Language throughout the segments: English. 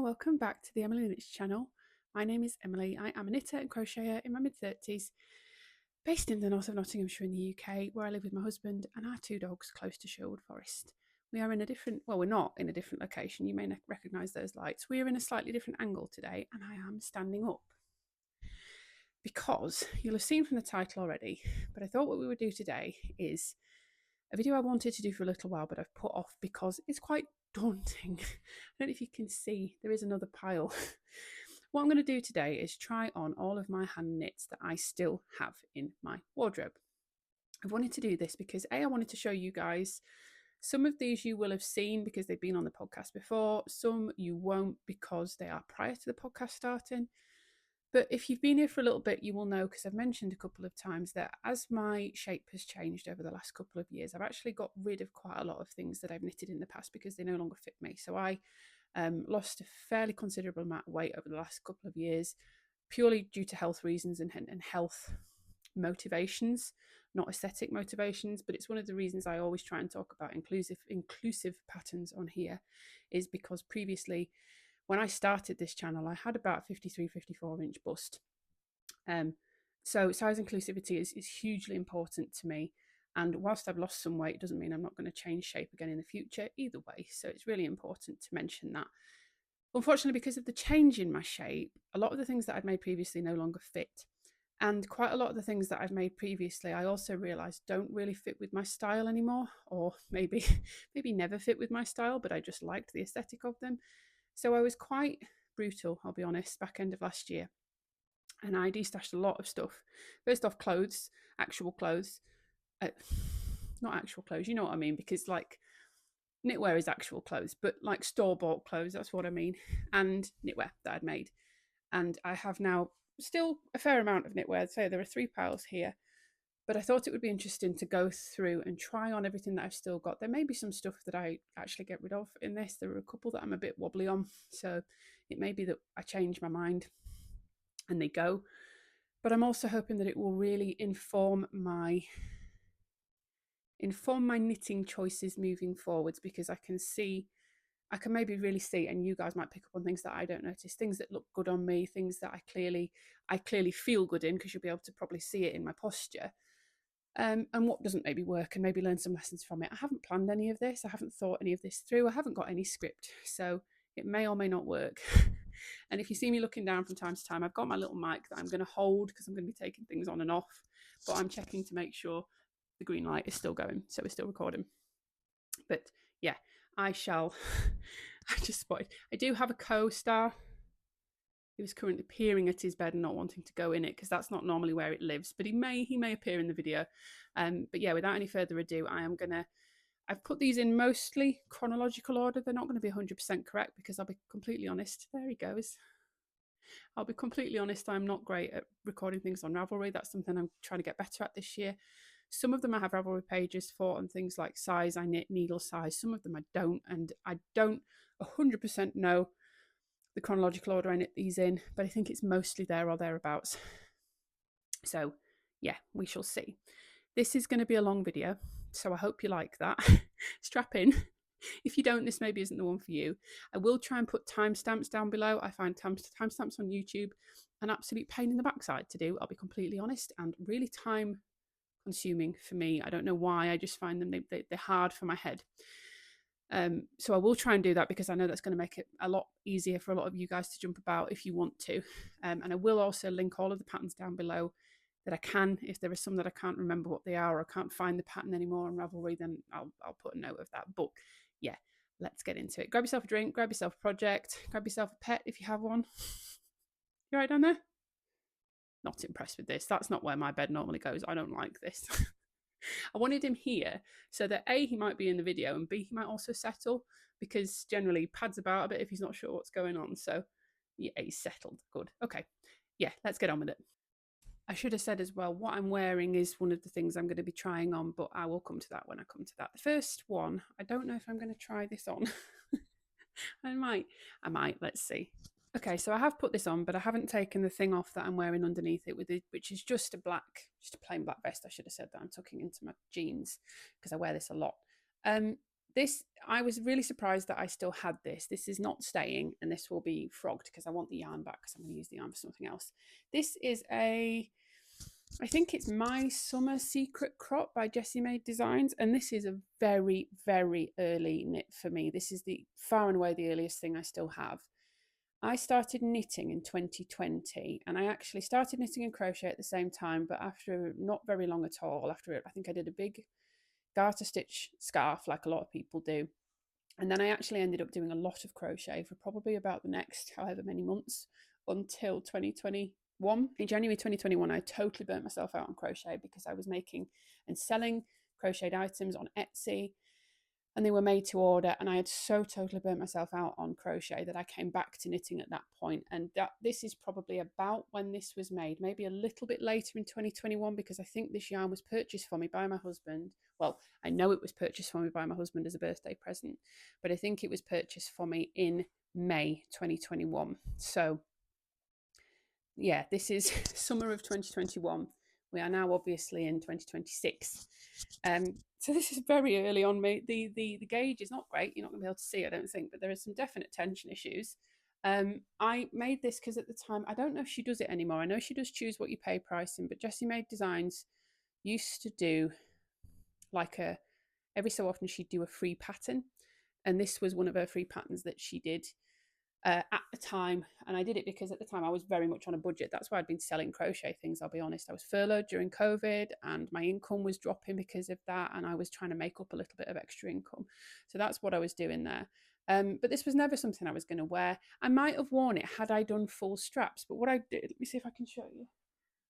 welcome back to the Amelia Knits channel. My name is Emily. I am a knitter and crocheter in my mid-30s, based in the north of Nottinghamshire in the UK, where I live with my husband and our 2 dogs close to Sherwood Forest. We are in a different, well, we're not in a different location. You may recognise those lights. We are in a slightly different angle today, and I am standing up. Because you'll have seen from the title already, but I thought what we would do today is a video I wanted to do for a little while, but I've put off because it's quite daunting. I don't know if you can see, there is another pile. What I'm going to do today is try on all of my hand knits that I still have in my wardrobe. I've wanted to do this because I wanted to show you guys some of these you will have seen because they've been on the podcast before. Some you won't because they are prior to the podcast starting. But if you've been here for a little bit, you will know, because I've mentioned a couple of times, that as my shape has changed over the last couple of years, I've actually got rid of quite a lot of things that I've knitted in the past because they no longer fit me. So I lost a fairly considerable amount of weight over the last couple of years, purely due to health reasons and health motivations, not aesthetic motivations. But it's one of the reasons I always try and talk about inclusive patterns on here, is because previously, when I started this channel, I had about 53, 54 inch bust. So size inclusivity is hugely important to me. And whilst I've lost some weight, it doesn't mean I'm not going to change shape again in the future either way. So it's really important to mention that. Unfortunately, because of the change in my shape, a lot of the things that I'd made previously no longer fit. And quite a lot of the things that I've made previously, I also realised don't really fit with my style anymore, or maybe never fit with my style, but I just liked the aesthetic of them. So I was quite brutal, I'll be honest, back end of last year. And I destashed a lot of stuff. First off, clothes, actual clothes. Not actual clothes, you know what I mean? Because like knitwear is actual clothes, but like store-bought clothes, that's what I mean. And knitwear that I'd made. And I have now still a fair amount of knitwear. So there are 3 piles here. But I thought it would be interesting to go through and try on everything that I've still got. There may be some stuff that I actually get rid of in this. There are a couple that I'm a bit wobbly on. So it may be that I change my mind and they go. But I'm also hoping that it will really inform my knitting choices moving forwards, because I can maybe really see, and you guys might pick up on things that I don't notice, things that look good on me, things that I clearly feel good in, because you'll be able to probably see it in my posture. And what doesn't maybe work, and maybe learn some lessons from it. I haven't planned any of this. I haven't thought any of this through. I haven't got any script. So it may or may not work. And if you see me looking down from time to time, I've got my little mic that I'm going to hold because I'm going to be taking things on and off. But I'm checking to make sure the green light is still going. So we're still recording. But yeah, I just spotted. I do have a co-star. He was currently peering at his bed and not wanting to go in it because that's not normally where it lives, but he may appear in the video. But yeah, without any further ado, I've put these in mostly chronological order. They're not going to be 100% correct because I'll be completely honest. There he goes. I'll be completely honest, I'm not great at recording things on Ravelry. That's something I'm trying to get better at this year. Some of them I have Ravelry pages for and things like size I knit, needle size. Some of them I don't, and I don't 100% know the chronological order I knit these in, but I think it's mostly there or thereabouts. So yeah, we shall see. This is going to be a long video, so I hope you like that. Strap in. If you don't, this maybe isn't the one for you. I will try and put timestamps down below. I find timestamps on YouTube an absolute pain in the backside to do, I'll be completely honest, and really time consuming for me. I don't know why, I just find them, they're hard for my head. So I will try and do that because I know that's going to make it a lot easier for a lot of you guys to jump about if you want to. And I will also link all of the patterns down below that I can. If there are some that I can't remember what they are, or I can't find the pattern anymore on Ravelry, then I'll put a note of that. But yeah, let's get into it. Grab yourself a drink, grab yourself a project, grab yourself a pet if you have one. You right down there? Not impressed with this. That's not where my bed normally goes. I don't like this. I wanted him here so that A, he might be in the video, and B, he might also settle, because generally he pads about a bit if he's not sure what's going on. So yeah, he's settled. Good. Okay. Yeah, let's get on with it. I should have said as well, what I'm wearing is one of the things I'm going to be trying on, but I will come to that when I come to that. The first one, I don't know if I'm going to try this on. I might, let's see. Okay, so I have put this on, but I haven't taken the thing off that I'm wearing underneath it, which is just a plain black vest. I should have said that I'm tucking into my jeans because I wear this a lot. this, I was really surprised that I still had this. This is not staying, and this will be frogged because I want the yarn back, because I'm going to use the yarn for something else. This is I think it's My Summer Secret Crop by Jessie Made Designs, and this is a very, very early knit for me. This is the far and away the earliest thing I still have. I started knitting in 2020, and I actually started knitting and crochet at the same time, but after not very long at all. After, I think I did a big garter stitch scarf like a lot of people do, and then I actually ended up doing a lot of crochet for probably about the next however many months until 2021. In January 2021, I totally burnt myself out on crochet because I was making and selling crocheted items on Etsy, and they were made to order, and I had so totally burnt myself out on crochet that I came back to knitting at that point. And this is probably about when this was made, maybe a little bit later in 2021, because I think this yarn was purchased for me by my husband. Well, I know it was purchased for me by my husband as a birthday present, but I think it was purchased for me in May 2021. So yeah, this is summer of 2021. We are now obviously in 2026. So this is very early on. The gauge is not great. You're not going to be able to see, I don't think, but there are some definite tension issues. I made this because at the time, I don't know if she does it anymore. I know she does choose what you pay pricing, but Jessie Made Designs used to do like every so often she'd do a free pattern. And this was one of her free patterns that she did at the time, and I did it because at the time I was very much on a budget. That's why I'd been selling crochet things, I'll be honest. I was furloughed during COVID and my income was dropping because of that, and I was trying to make up a little bit of extra income. So that's what I was doing there. But this was never something I was going to wear. I might have worn it had I done full straps, but what I did, let me see if I can show you.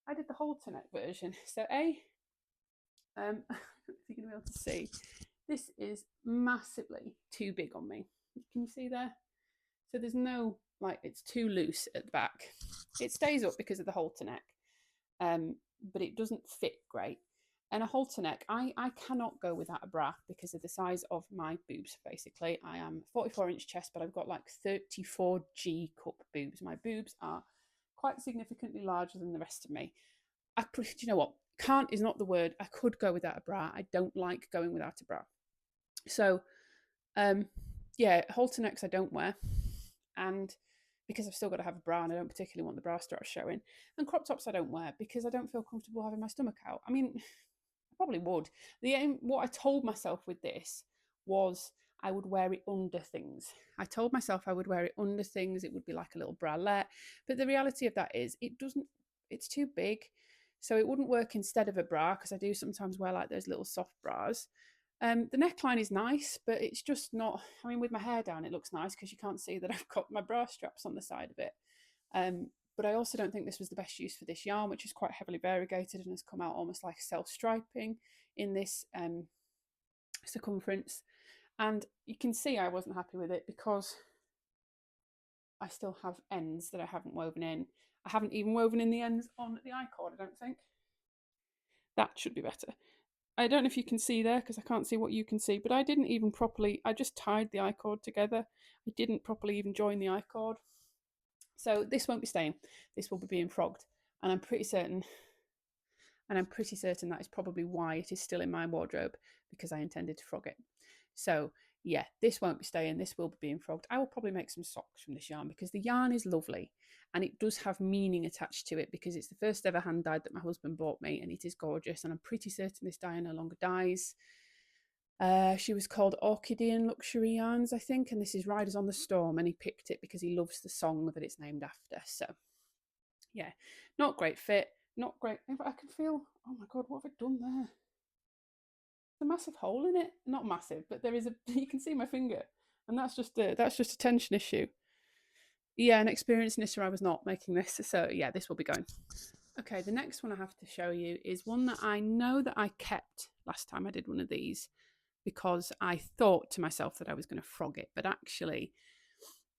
I did the halter neck version. So if you're going to be able to see, this is massively too big on me. Can you see there? So there's no, like, it's too loose at the back. It stays up because of the halter neck, but it doesn't fit great. And a halter neck, I cannot go without a bra because of the size of my boobs, basically. I am 44-inch chest, but I've got like 34G cup boobs. My boobs are quite significantly larger than the rest of me. Do you know what? Can't is not the word. I could go without a bra. I don't like going without a bra. So, yeah, halter necks I don't wear. And because I've still got to have a bra and I don't particularly want the bra strap showing. And crop tops I don't wear because I don't feel comfortable having my stomach out. I mean, I probably would. What I told myself with this was I would wear it under things. I told myself I would wear it under things. It would be like a little bralette. But the reality of that is it's too big. So it wouldn't work instead of a bra, because I do sometimes wear like those little soft bras. The neckline is nice, but it's just not, I mean, with my hair down, it looks nice because you can't see that I've got my bra straps on the side of it. But I also don't think this was the best use for this yarn, which is quite heavily variegated and has come out almost like self-striping in this circumference. And you can see I wasn't happy with it because I still have ends that I haven't woven in. I haven't even woven in the ends on the I-cord, I don't think. That should be better. I don't know if you can see there because I can't see what you can see, but I didn't even properly, I just tied the I-cord together. I didn't properly even join the I-cord. So this won't be staying. This will be being frogged. And I'm pretty certain that is probably why it is still in my wardrobe, because I intended to frog it. So yeah, this won't be staying. This will be being frogged. I will probably make some socks from this yarn because the yarn is lovely and it does have meaning attached to it because it's the first ever hand dyed that my husband bought me, and it is gorgeous. And I'm pretty certain this dye no longer dyes. She was called Orchidean Luxury Yarns, I think, and this is Riders on the Storm, and he picked it because he loves the song that it's named after. So yeah, not great fit, not great. I can feel, oh my god, what have I done there? A massive hole in it. Not massive, but there is you can see my finger, and that's just a tension issue. Yeah, an experienced knitter I was not making this, so yeah, this will be going. Okay, the next one I have to show you is one that I know that I kept last time I did one of these because I thought to myself that I was going to frog it, but actually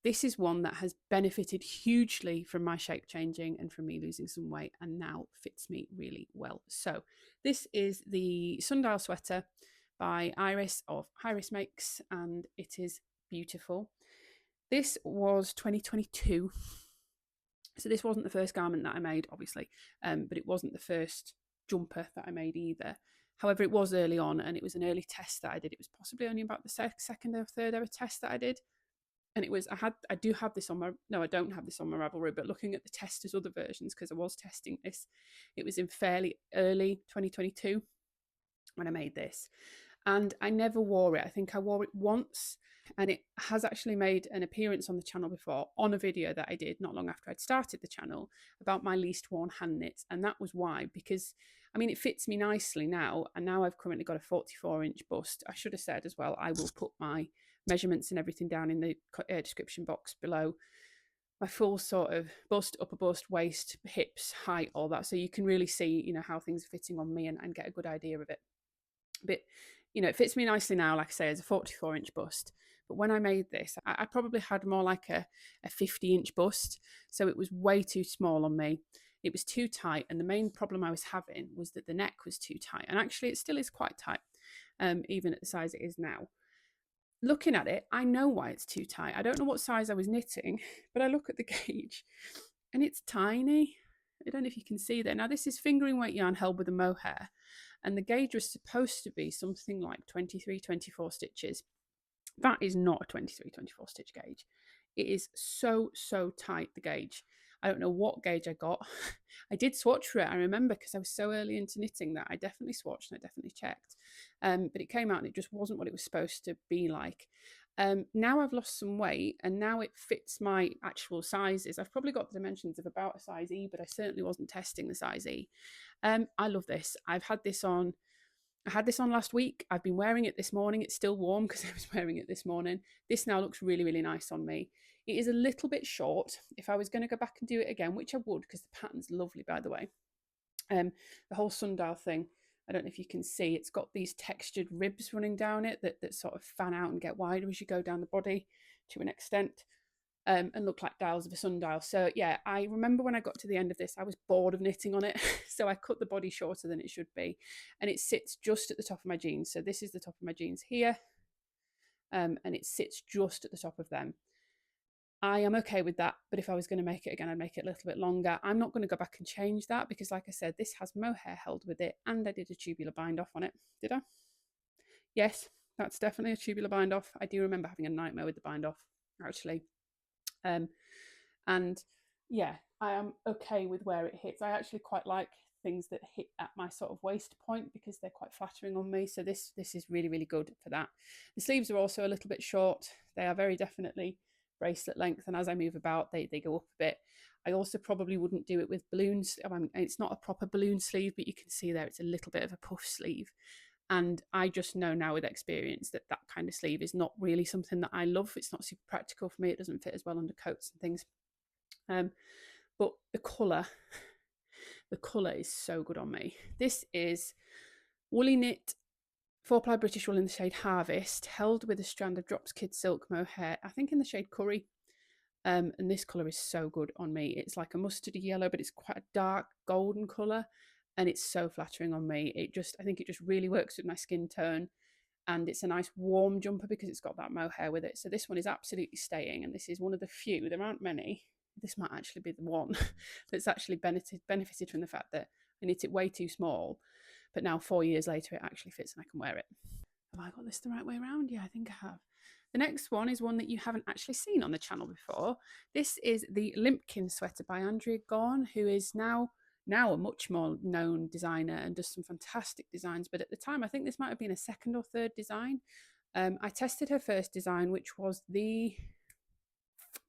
this is one that has benefited hugely from my shape changing and from me losing some weight, and now fits me really well. So this is the Sundial Sweater by Iris of Iris Makes, and it is beautiful. This was 2022. So this wasn't the first garment that I made, obviously, but it wasn't the first jumper that I made either. However, it was early on, and it was an early test that I did. It was possibly only about the second or third ever test that I did. And it was, I do have this on my, no, I don't have this on my Ravelry, but looking at the testers' other versions, because I was testing this, it was in fairly early 2022 when I made this. And I never wore it. I think I wore it once, and it has actually made an appearance on the channel before on a video that I did not long after I'd started the channel about my least worn hand knits. And that was why, because I mean, it fits me nicely now, and now I've currently got a 44-inch bust. I should have said as well, I will put my measurements and everything down in the description box below. My full sort of bust, upper bust, waist, hips, height, all that, so you can really see, you know, how things are fitting on me and get a good idea of it. But you know, it fits me nicely now, like I say, as a 44-inch bust. But when I made this, I probably had more like a 50-inch bust, so it was way too small on me. It was too tight, and the main problem I was having was that the neck was too tight, and actually it still is quite tight, even at the size it is now. Looking at it, I know why it's too tight. I don't know what size I was knitting, but I look at the gauge and it's tiny. I don't know if you can see there. Now, this is fingering weight yarn held with a mohair, and the gauge was supposed to be something like 23, 24 stitches. That is not a 23, 24 stitch gauge. It is so tight, the gauge. I don't know what gauge I got. I did swatch for it, I remember, because I was so early into knitting that I definitely swatched and I definitely checked. But it came out and it just wasn't what it was supposed to be like. Now I've lost some weight and now it fits my actual sizes. I've probably got the dimensions of about a size E, but I certainly wasn't testing the size E. I love this. I had this on last week. I've been wearing it this morning. It's still warm because I was wearing it this morning. This now looks really nice on me. It is a little bit short. If I was going to go back and do it again, which I would, because the pattern's lovely, by the way. The whole sundial thing, I don't know if you can see, it's got these textured ribs running down it that sort of fan out and get wider as you go down the body to an extent, and look like dials of a sundial. So yeah, I remember when I got to the end of this, I was bored of knitting on it. So I cut the body shorter than it should be, and it sits just at the top of my jeans. So this is the top of my jeans here, and it sits just at the top of them. I am okay with that, but if I was going to make it again, I'd make it a little bit longer. I'm not going to go back and change that because, like I said, this has mohair held with it, and I did a tubular bind off on it. Did I? Yes, that's definitely a tubular bind off. I do remember having a nightmare with the bind off, actually. And yeah, I am okay with where it hits. I actually quite like things that hit at my sort of waist point because they're quite flattering on me. So this is really good for that. The sleeves are also a little bit short. They are very definitely bracelet length, and as I move about they go up a bit. I also probably wouldn't do it with balloons. I mean, it's not a proper balloon sleeve, but you can see there it's a little bit of a puff sleeve, and I just know now with experience that that kind of sleeve is not really something that I love. It's not super practical for me. It doesn't fit as well under coats and things. But the colour is so good on me. This is woolly knit 4-ply British wool in the shade Harvest, held with a strand of Drops Kid Silk mohair, I think in the shade Curry. And this colour is so good on me. It's like a mustardy yellow, but it's quite a dark golden colour, and it's so flattering on me. I think it just really works with my skin tone, and it's a nice warm jumper because it's got that mohair with it. So this one is absolutely staying, and this is one of the few, there aren't many, this might actually be the one that's actually benefited from the fact that I knit it way too small, but now 4 years later it actually fits and I can wear it. Have I got this the right way around? Yeah, I think I have. The next one is one that you haven't actually seen on the channel before. This is the Limpkin sweater by Andrea Gorn, who is now a much more known designer and does some fantastic designs. But at the time, I think this might have been a second or third design. I tested her first design, which was the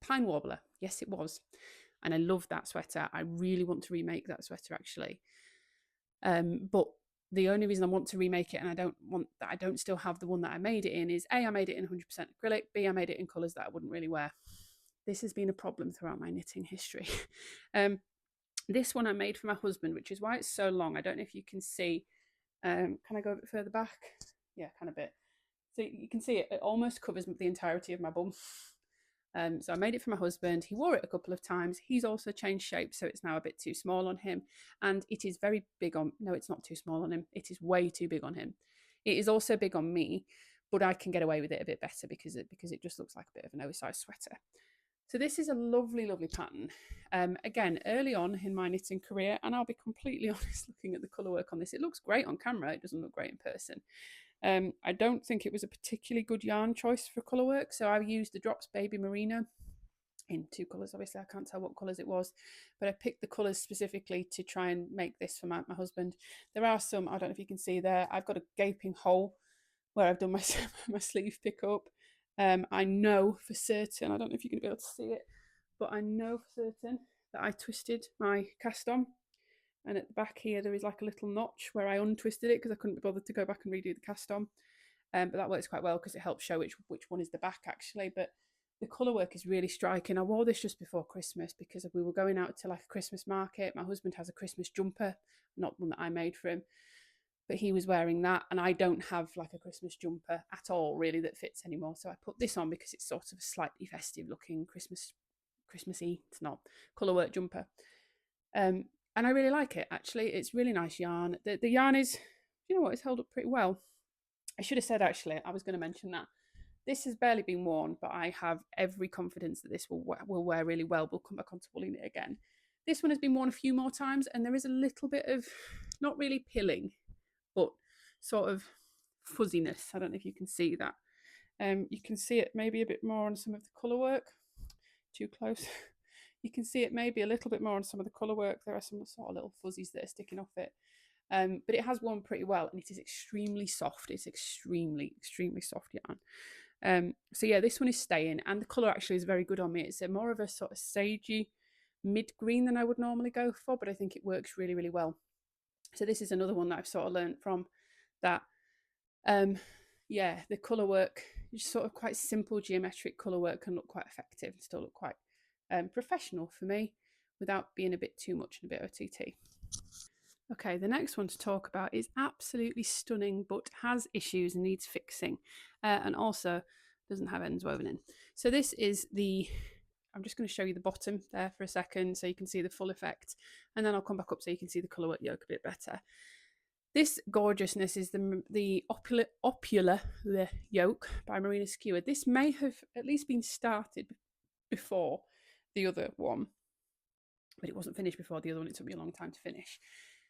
Pine Warbler. Yes, it was. And I love that sweater. I really want to remake that sweater, actually. But the only reason I want to remake it and I don't still have the one that I made it in is A, I made it in 100% acrylic, B, I made it in colours that I wouldn't really wear. This has been a problem throughout my knitting history. This one I made for my husband, which is why it's so long. I don't know if you can see. Can I go a bit further back? Yeah, kind of bit. So you can see it almost covers the entirety of my bum. So I made it for my husband. He wore it a couple of times. He's also changed shape, so it's now a bit too small on him. And it is very big on, no, it's not too small on him. It is way too big on him. It is also big on me, but I can get away with it a bit better because it just looks like a bit of an oversized sweater. So this is a lovely, lovely pattern. Again, early on in my knitting career, and I'll be completely honest looking at the colour work on this, it looks great on camera, it doesn't look great in person. I don't think it was a particularly good yarn choice for colour work, so I used the Drops Baby Merino in 2 colours. Obviously, I can't tell what colours it was, but I picked the colours specifically to try and make this for my husband. There are some, I don't know if you can see there, I've got a gaping hole where I've done my, my sleeve pick up. I know for certain, I don't know if you're going to be able to see it, but I know for certain that I twisted my cast on. And at the back here, there is like a little notch where I untwisted it because I couldn't be bothered to go back and redo the cast on. But that works quite well because it helps show which one is the back actually. But the colour work is really striking. I wore this just before Christmas because we were going out to like a Christmas market. My husband has a Christmas jumper, not one that I made for him, but he was wearing that, and I don't have like a Christmas jumper at all really that fits anymore. So I put this on because it's sort of a slightly festive looking Christmassy, it's not, colour work jumper. And I really like it actually. It's really nice yarn. The yarn is, you know what, it's held up pretty well. I should have said actually, I was going to mention that this has barely been worn, but I have every confidence that this will wear really well. We'll come back onto wooling it again. This one has been worn a few more times, and there is a little bit of, not really pilling, but sort of fuzziness. I don't know if you can see that. You can see it maybe a bit more on some of the colour work. Too close. You can see it maybe a little bit more on some of the colour work. There are some sort of little fuzzies that are sticking off it. But it has worn pretty well, and it is extremely soft. It's extremely, extremely soft yarn. So yeah, this one is staying, and the colour actually is very good on me. It's a more of a sort of sagey mid-green than I would normally go for, but I think it works really, really well. So this is another one that I've sort of learned from that. Yeah, the colour work, just sort of quite simple geometric colour work can look quite effective and still look quite professional for me without being a bit too much and a bit OTT. Okay, the next one to talk about is absolutely stunning but has issues and needs fixing, and also doesn't have ends woven in. So this is the, I'm just going to show you the bottom there for a second so you can see the full effect, and then I'll come back up so you can see the colour work yoke a bit better. This gorgeousness is the Opula the yoke by Marina Skewer. This may have at least been started before the other one, but it wasn't finished before the other one. It took me a long time to finish.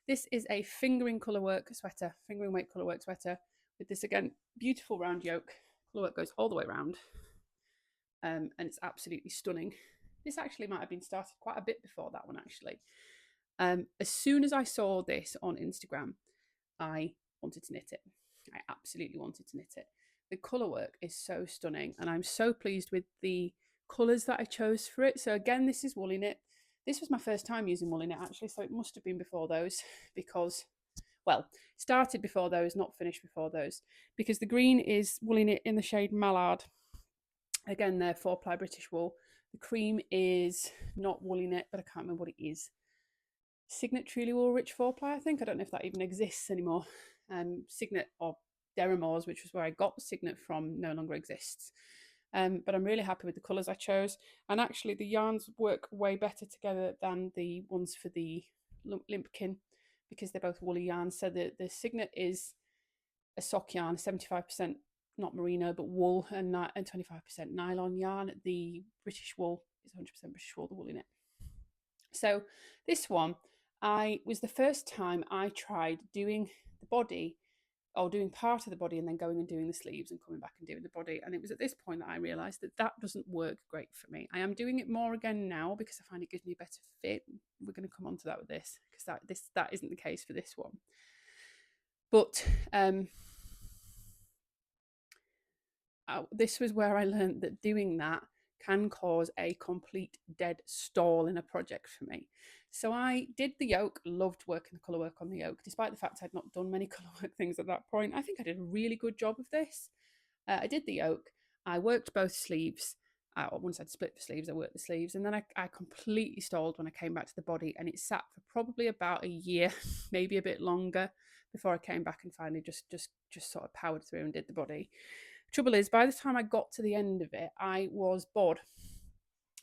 This is a fingering colour work sweater, fingering weight colour work sweater with this, again, beautiful round yoke. Colour work goes all the way around, and it's absolutely stunning. This actually might have been started quite a bit before that one, actually. As soon as I saw this on Instagram, I wanted to knit it. I absolutely wanted to knit it. The colour work is so stunning, and I'm so pleased with the colours that I chose for it. So again, this is woolly knit. This was my first time using woolly knit actually, so it must have been before those because, well, started before those, not finished before those, because the green is woolly knit in the shade Mallard. Again, they're 4-ply British wool. The cream is not woolly knit, but I can't remember what it is. Signet Truly Wool Rich 4-ply, I think. I don't know if that even exists anymore. Signet or Deramores, which was where I got Signet from, no longer exists. But I'm really happy with the colours I chose. And actually, the yarns work way better together than the ones for the Limpkin because they're both woolly yarns. So the Signet is a sock yarn, 75% not merino, but wool, and 25% nylon yarn. The British wool is 100% British wool, the woolly knit. So this one, was the first time I tried doing the body, or doing part of the body and then going and doing the sleeves and coming back and doing the body. And it was at this point that I realised that that doesn't work great for me. I am doing it more again now because I find it gives me a better fit. We're going to come on to that with this because that isn't the case for this one. But this was where I learned that doing that can cause a complete dead stall in a project for me. So I did the yoke, loved working the colour work on the yoke, despite the fact I'd not done many colour work things at that point. I think I did a really good job of this. I did the yoke, I worked both sleeves. Once I'd split the sleeves, I worked the sleeves, and then I completely stalled when I came back to the body, and it sat for probably about a year, maybe a bit longer, before I came back and finally just sort of powered through and did the body. Trouble is, by the time I got to the end of it, I was bored,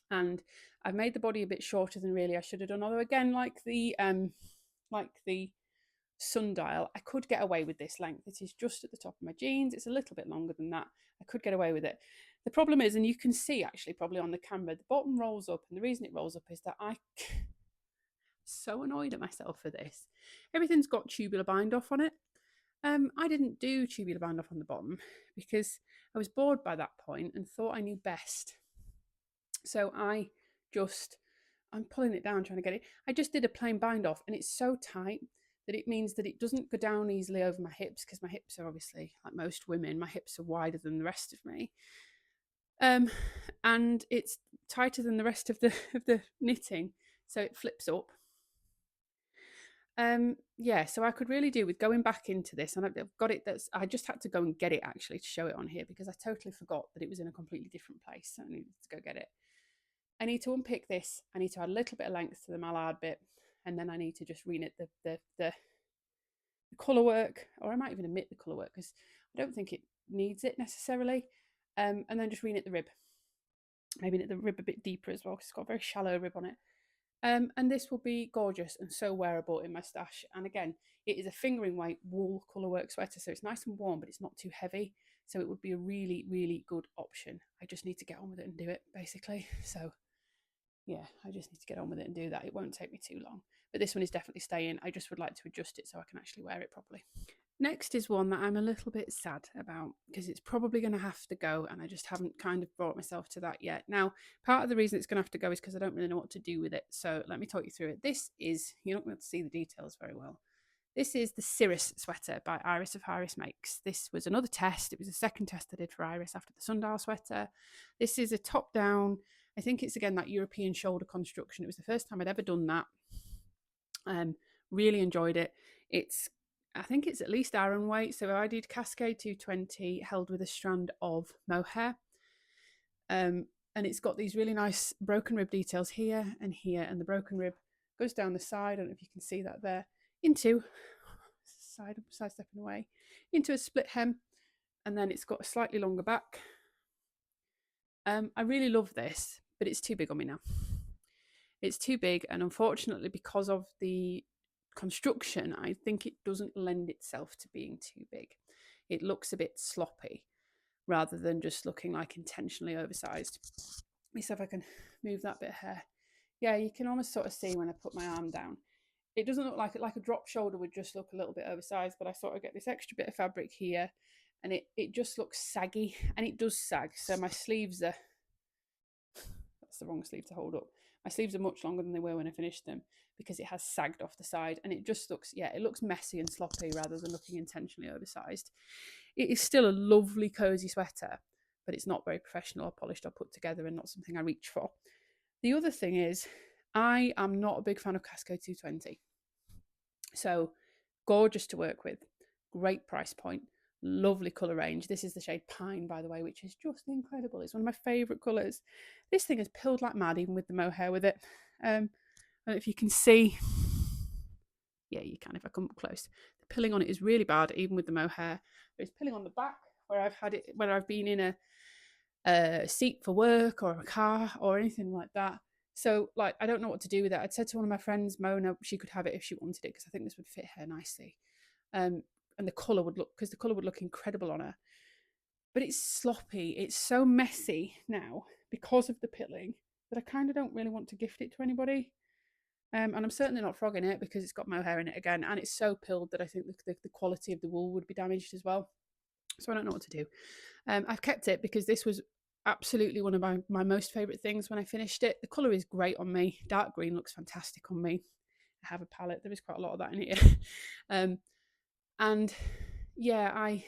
and I've made the body a bit shorter than really I should have done. Although again, like the Sundial, I could get away with this length. It is just at the top of my jeans. It's a little bit longer than that. I could get away with it. The problem is, and you can see actually probably on the camera, the bottom rolls up, and the reason it rolls up is that I'm so annoyed at myself for this. Everything's got tubular bind off on it. I didn't do tubular bind off on the bottom because I was bored by that point and thought I knew best. So I'm pulling it down trying to get it. I just did a plain bind off, and it's so tight that it means that it doesn't go down easily over my hips, because my hips are obviously, like most women, my hips are wider than the rest of me. And it's tighter than the rest of the knitting, so it flips up. Yeah, so I could really do with going back into this, and I've got it. I just had to go and get it actually to show it on here, because I totally forgot that it was in a completely different place. So I needed to go get it. I need to unpick this. I need to add a little bit of length to the mallard bit, and then I need to just reknit the colour work, or I might even omit the colour work because I don't think it needs it necessarily. And then just reknit the rib. Maybe knit the rib a bit deeper as well, because it's got a very shallow rib on it. And this will be gorgeous and so wearable in my stash. And again, it is a fingering weight wool colourwork sweater, so it's nice and warm, but it's not too heavy. So it would be a really, really good option. I just need to get on with it and do it, basically. So yeah, I just need to get on with it and do that. It won't take me too long. But this one is definitely staying. I just would like to adjust it so I can actually wear it properly. Next is one that I'm a little bit sad about, because it's probably going to have to go, and I just haven't kind of brought myself to that yet. Now, part of the reason it's going to have to go is because I don't really know what to do with it. So let me talk you through it. This is, you're not going to see the details very well. This is the Cirrus Sweater by Iris of Iris Makes. This was another test. It was the second test I did for Iris after the Sundial Sweater. This is a top-down, I think it's again that European shoulder construction. It was the first time I'd ever done that. Really enjoyed it. I think it's at least Aran weight. So I did Cascade 220 held with a strand of mohair. And it's got these really nice broken rib details here, and the broken rib goes down the side. I don't know if you can see that there, into sidestepping away, into a split hem, and then it's got a slightly longer back. I really love this, but it's too big on me now. It's too big, and unfortunately, because of the construction, I think it doesn't lend itself to being too big. It looks a bit sloppy rather than just looking like intentionally oversized. Let me see if I can move that bit of hair. Yeah, you can almost sort of see when I put my arm down. It doesn't look like it, like a drop shoulder would just look a little bit oversized, but I sort of get this extra bit of fabric here, and it just looks saggy, and it does sag. So my sleeves are, that's the wrong sleeve to hold up. My sleeves are much longer than they were when I finished them, because it has sagged off the side, and it just looks, yeah, it looks messy and sloppy rather than looking intentionally oversized. It is still a lovely cozy sweater, but it's not very professional or polished or put together, and not something I reach for. The other thing is, I am not a big fan of Cascade 220. So gorgeous to work with, great price point, lovely colour range. This is the shade Pine, by the way, which is just incredible. It's one of my favourite colours. This thing has pilled like mad, even with the mohair with it. I don't know if you can see. Yeah, you can if I come up close. The pilling on it is really bad, even with the mohair. There's pilling on the back where I've had it, when I've been in a seat for work or a car or anything like that. So, like, I don't know what to do with it. I'd said to one of my friends, Mona, she could have it if she wanted it, because I think this would fit her nicely. And the colour would look incredible on her. But it's sloppy. It's so messy now because of the pilling that I kind of don't really want to gift it to anybody. And I'm certainly not frogging it, because it's got mohair in it again, and it's so pilled that I think the quality of the wool would be damaged as well. So I don't know what to do. I've kept it because this was absolutely one of my most favourite things when I finished it. The colour is great on me. Dark green looks fantastic on me. I have a palette. There is quite a lot of that in here. And yeah, I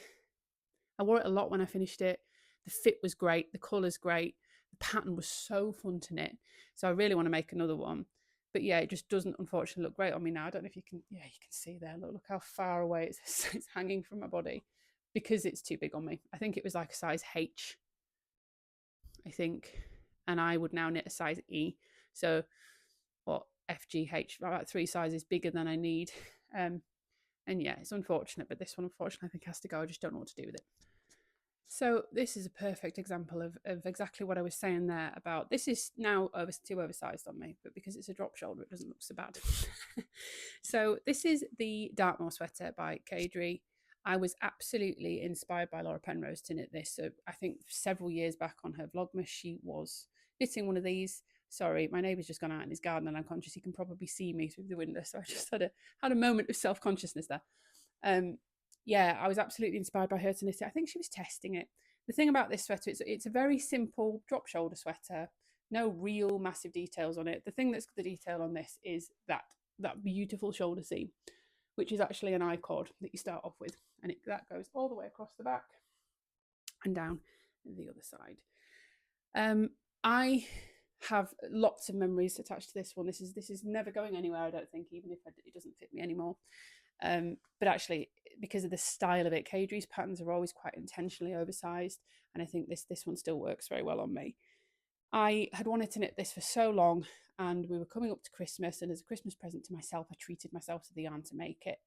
wore it a lot when I finished it. The fit was great. The colour's great. The pattern was so fun to knit. So I really want to make another one. But yeah, it just doesn't unfortunately look great on me now. I don't know if you can, yeah, you can see there. Look how far away it's hanging from my body, because it's too big on me. I think it was like a size H, I think. And I would now knit a size E. So what, FGH, about 3 sizes bigger than I need. And yeah, it's unfortunate, but this one unfortunately I think has to go. I just don't know what to do with it. So this is a perfect example of exactly what I was saying there about, this is now too oversized on me, but because it's a drop shoulder, it doesn't look so bad. So this is the Dartmoor Sweater by Cardi. I was absolutely inspired by Laura Penrose to knit this. So I think several years back on her Vlogmas, she was knitting one of these. Sorry, my neighbour's just gone out in his garden and I'm conscious he can probably see me through the window. So I just had a moment of self-consciousness there. Yeah, I was absolutely inspired by her to knit it. I think she was testing it. The thing about this sweater, it's a very simple drop shoulder sweater. No real massive details on it. The thing that's the detail on this is that beautiful shoulder seam, which is actually an I-cord that you start off with. And that goes all the way across the back and down the other side. I have lots of memories attached to this one. This is never going anywhere, I don't think, even if it doesn't fit me anymore. But actually, because of the style of it, Cardi's patterns are always quite intentionally oversized, and I think this one still works very well on me. I had wanted to knit this for so long, and we were coming up to Christmas, and as a Christmas present to myself, I treated myself to the yarn to make it.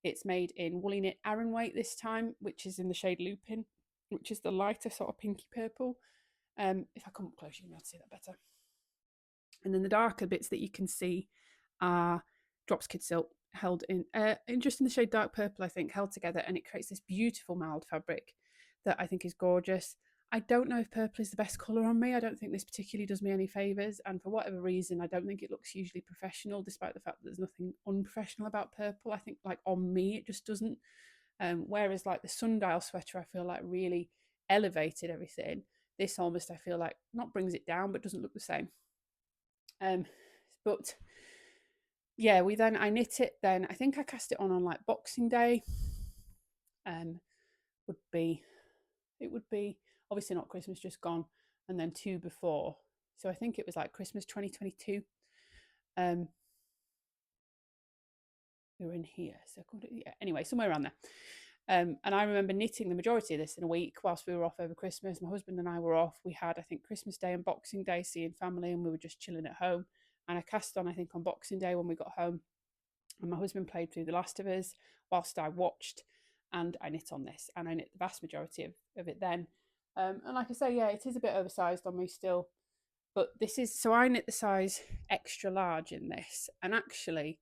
It's made in woolly knit Aran weight this time, which is in the shade Lupin, which is the lighter sort of pinky purple. If I come up close, you can be able to see that better. And then the darker bits that you can see are drops kid silk, held in just in the shade dark purple, I think, held together, and it creates this beautiful mild fabric that I think is gorgeous. I don't know if purple is the best colour on me. I don't think this particularly does me any favours, and for whatever reason I don't think it looks hugely professional, despite the fact that there's nothing unprofessional about purple. I think, like, on me it just doesn't. Whereas like the Sundial Sweater, I feel like really elevated everything. This almost, I feel like, not brings it down, but doesn't look the same. But yeah, I knit it then. I think I cast it on like Boxing Day. It would be obviously not Christmas just gone, and then 2 before. So I think it was like Christmas 2022. We were in here, so yeah, anyway, somewhere around there. And I remember knitting the majority of this in a week whilst we were off over Christmas. My husband and I were off. We had, I think, Christmas Day and Boxing Day seeing family, and we were just chilling at home. And I cast on, I think, on Boxing Day when we got home. And my husband played through The Last of Us whilst I watched, and I knit on this. And I knit the vast majority of it then. And like I say, yeah, it is a bit oversized on me still. But this is, so I knit the size extra large in this. And actually,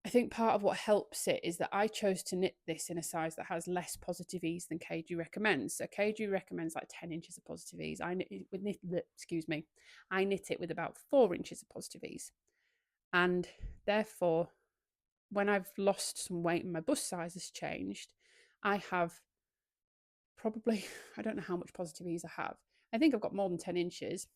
I think part of what helps it is that I chose to knit this in a size that has less positive ease than Cardi recommends. So Cardi recommends like 10 inches of positive ease. I knit it with about 4 inches of positive ease. And therefore, when I've lost some weight and my bust size has changed, I have probably, I don't know how much positive ease I have. I think I've got more than 10 inches,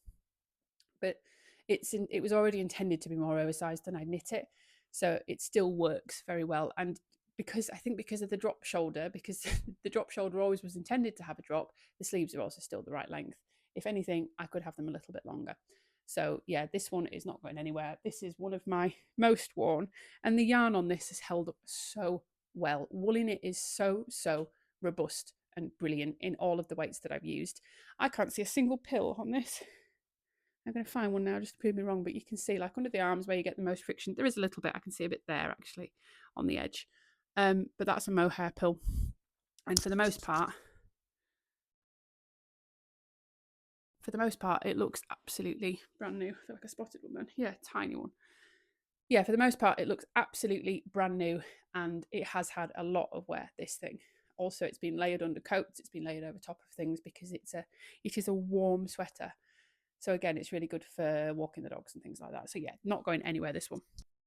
but it was already intended to be more oversized than I knit it. So it still works very well. And because of the drop shoulder, because the drop shoulder always was intended to have a drop, the sleeves are also still the right length. If anything, I could have them a little bit longer. So yeah, this one is not going anywhere. This is one of my most worn, and the yarn on this has held up so well. Woolly knit is so robust and brilliant in all of the weights that I've used. I can't see a single pill on this. I'm going to find one now just to prove me wrong, but you can see, like, under the arms where you get the most friction, there is a little bit. I can see a bit there actually on the edge, but that's a mohair pill. And for the most part it looks absolutely brand new. I feel like I spotted one then. Yeah, tiny one. Yeah, for the most part it looks absolutely brand new, and it has had a lot of wear, this thing. Also, it's been layered under coats, it's been layered over top of things, because it is a warm sweater. So again, it's really good for walking the dogs and things like that. So yeah, not going anywhere, this one.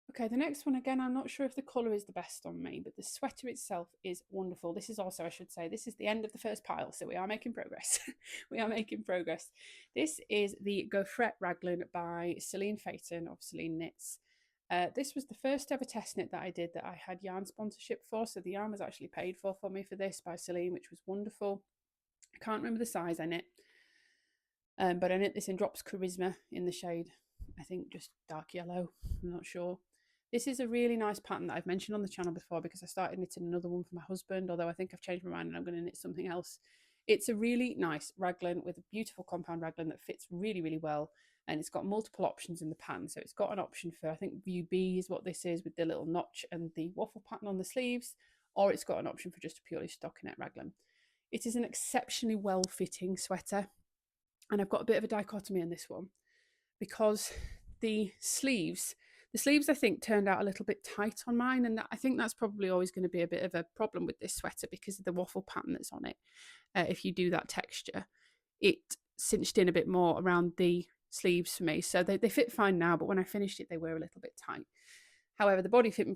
Okay, the next one, again, I'm not sure if the colour is the best on me, but the sweater itself is wonderful. This is also, I should say, this is the end of the first pile, so we are making progress. We are making progress. This is the Gaufrette Raglan by Celine Phaeton of Celine Knits. This was the first ever test knit that I did that I had yarn sponsorship for, so the yarn was actually paid for me for this by Celine, which was wonderful. I can't remember the size I knit. But I knit this in Drops Charisma in the shade, I think just dark yellow, I'm not sure. This is a really nice pattern that I've mentioned on the channel before, because I started knitting another one for my husband, although I think I've changed my mind and I'm going to knit something else. It's a really nice raglan with a beautiful compound raglan that fits really, really well, and it's got multiple options in the pattern. So it's got an option for, I think View B is what this is, with the little notch and the waffle pattern on the sleeves, or it's got an option for just a purely stockinette raglan. It is an exceptionally well-fitting sweater, and I've got a bit of a dichotomy in this one because the sleeves I think turned out a little bit tight on mine, and I think that's probably always going to be a bit of a problem with this sweater because of the waffle pattern that's on it. If you do that texture, it cinched in a bit more around the sleeves for me, so they fit fine now, but when I finished it they were a little bit tight. However, the body fit me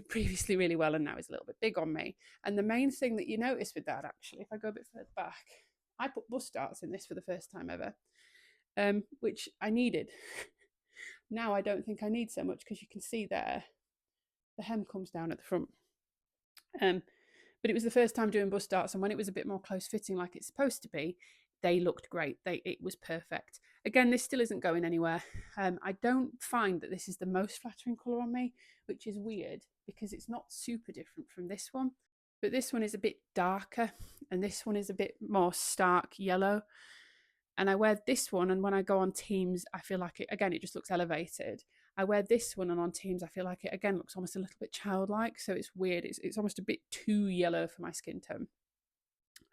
previously really well, and now is a little bit big on me. And the main thing that you notice with that, actually, if I go a bit further back, I put bust darts in this for the first time ever, which I needed. Now I don't think I need so much because you can see there the hem comes down at the front. But it was the first time doing bust darts, and when it was a bit more close fitting like it's supposed to be, they looked great. It was perfect. Again, this still isn't going anywhere. I don't find that this is the most flattering colour on me, which is weird because it's not super different from this one. But this one is a bit darker, and this one is a bit more stark yellow. And I wear this one, and when I go on Teams, I feel like it just looks elevated. I wear this one, and on Teams, I feel like it again looks almost a little bit childlike. So it's weird. It's almost a bit too yellow for my skin tone.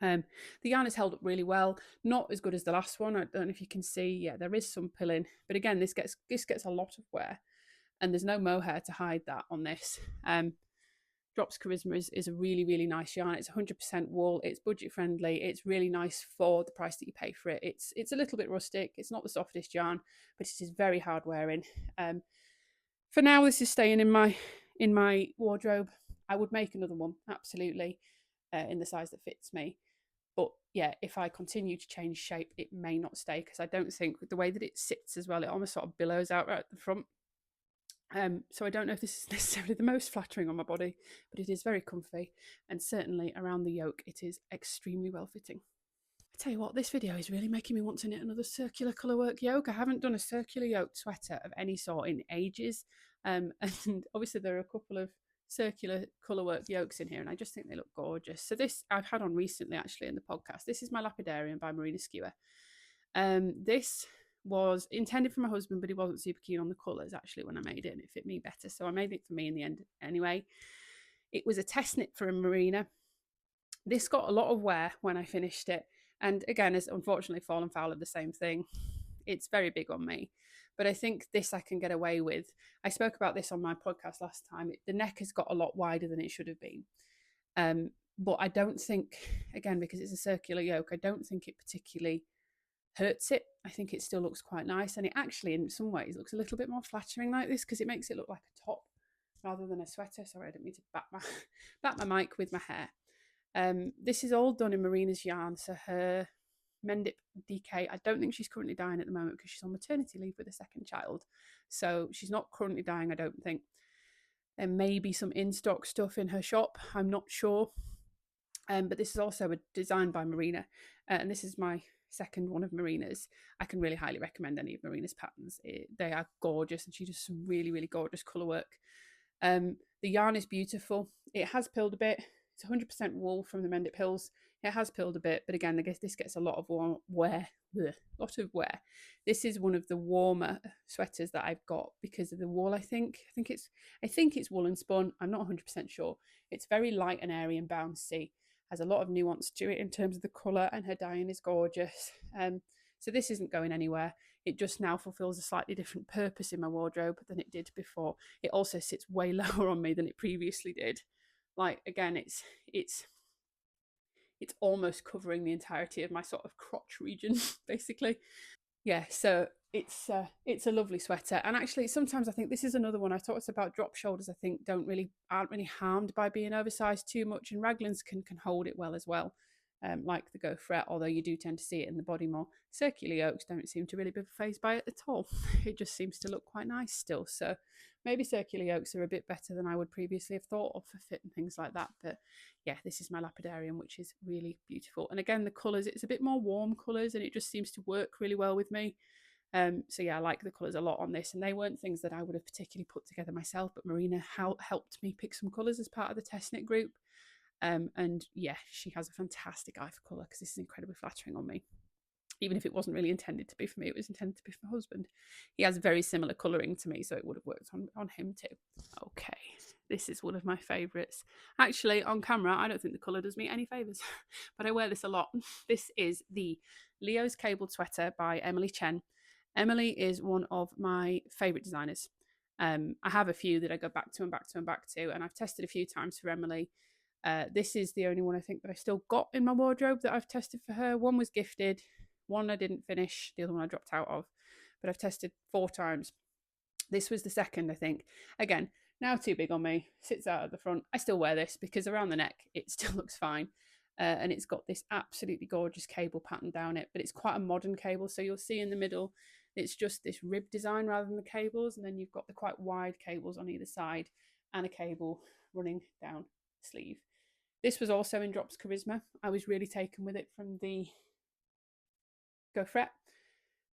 The yarn has held up really well, not as good as the last one. I don't know if you can see, yeah, there is some pilling, but again, this gets a lot of wear, and there's no mohair to hide that on this. Drops Charisma is a really, really nice yarn. It's 100% wool. It's budget friendly. It's really nice for the price that you pay for it. It's a little bit rustic. It's not the softest yarn, but it is very hard wearing. For now, this is staying in my wardrobe. I would make another one, absolutely, in the size that fits me. But yeah, if I continue to change shape, it may not stay because I don't think the way that it sits as well, it almost sort of billows out right at the front. So I don't know if this is necessarily the most flattering on my body, but it is very comfy, and certainly around the yoke it is extremely well fitting. I tell you what, this video is really making me want to knit another circular colourwork yoke. I haven't done a circular yoke sweater of any sort in ages, and obviously there are a couple of circular colourwork yokes in here, and I just think they look gorgeous. So this I've had on recently actually in the podcast. This is my Lapidarium by Marina Skewer. This was intended for my husband, but he wasn't super keen on the colours actually when I made it, and it fit me better, so I made it for me in the end anyway. It was a test knit for a Marina. This got a lot of wear when I finished it, and again has unfortunately fallen foul of the same thing. It's very big on me, but I think this I can get away with. I spoke about this on my podcast last time. The neck has got a lot wider than it should have been, but I don't think, again because it's a circular yoke, I don't think it particularly hurts it. I think it still looks quite nice, and it actually in some ways looks a little bit more flattering like this because it makes it look like a top rather than a sweater. Sorry, I didn't mean to bat my mic with my hair. This is all done in Marina's yarn, so her Mendip DK, I don't think she's currently dyeing at the moment because she's on maternity leave with a second child, so she's not currently dyeing, I don't think. There may be some in-stock stuff in her shop, I'm not sure, but this is also designed by Marina, and this is my second one of Marina's. I can really highly recommend any of Marina's patterns. They are gorgeous, and she does some really, really gorgeous colour work. The yarn is beautiful. It has pilled a bit. It's 100% wool from the Mendip Hills. It has pilled a bit, but again, I guess this gets a lot of wear. This is one of the warmer sweaters that I've got because of the wool. I think it's wool and spun. I'm not 100% sure. It's very light and airy and bouncy. Has a lot of nuance to it in terms of the colour, and her dyeing is gorgeous. So this isn't going anywhere. It just now fulfills a slightly different purpose in my wardrobe than it did before. It also sits way lower on me than it previously did. Like again, it's almost covering the entirety of my sort of crotch region, basically. Yeah, so it's a lovely sweater, and actually sometimes I think this is another one. I talked about drop shoulders. I think aren't really harmed by being oversized too much, and Raglans can hold it well as well, like the Gaufrette, although you do tend to see it in the body more. Circular yokes don't seem to really be phased by it at all. It just seems to look quite nice still. So maybe circular yokes are a bit better than I would previously have thought of for fit and things like that. But yeah, this is my Lapidarium, which is really beautiful. And again, the colours, it's a bit more warm colours, and it just seems to work really well with me. So yeah, I like the colours a lot on this, and they weren't things that I would have particularly put together myself, but Marina helped me pick some colours as part of the test knit group. And yeah, she has a fantastic eye for colour because this is incredibly flattering on me. even if it wasn't really intended to be for me, it was intended to be for my husband. He has very similar colouring to me, so it would have worked on him too. Okay, this is one of my favourites. Actually, on camera, I don't think the colour does me any favours, but I wear this a lot. This is the Leo's Cabled Sweater by Emily Chen. Emily is one of my favourite designers. I have a few that I go back to and back to and back to, and I've tested a few times for Emily. This is the only one I think that I've still got in my wardrobe that I've tested for her. One was gifted, one I didn't finish, the other one I dropped out of, but I've tested 4 times. This was the second, I think. Again, now too big on me, sits out at the front. I still wear this because around the neck it still looks fine. And it's got this absolutely gorgeous cable pattern down it, but it's quite a modern cable. So you'll see in the middle, it's just this rib design rather than the cables. And then you've got the quite wide cables on either side and a cable running down the sleeve. This was also in Drops Charisma. I was really taken with it from the Gaufrette.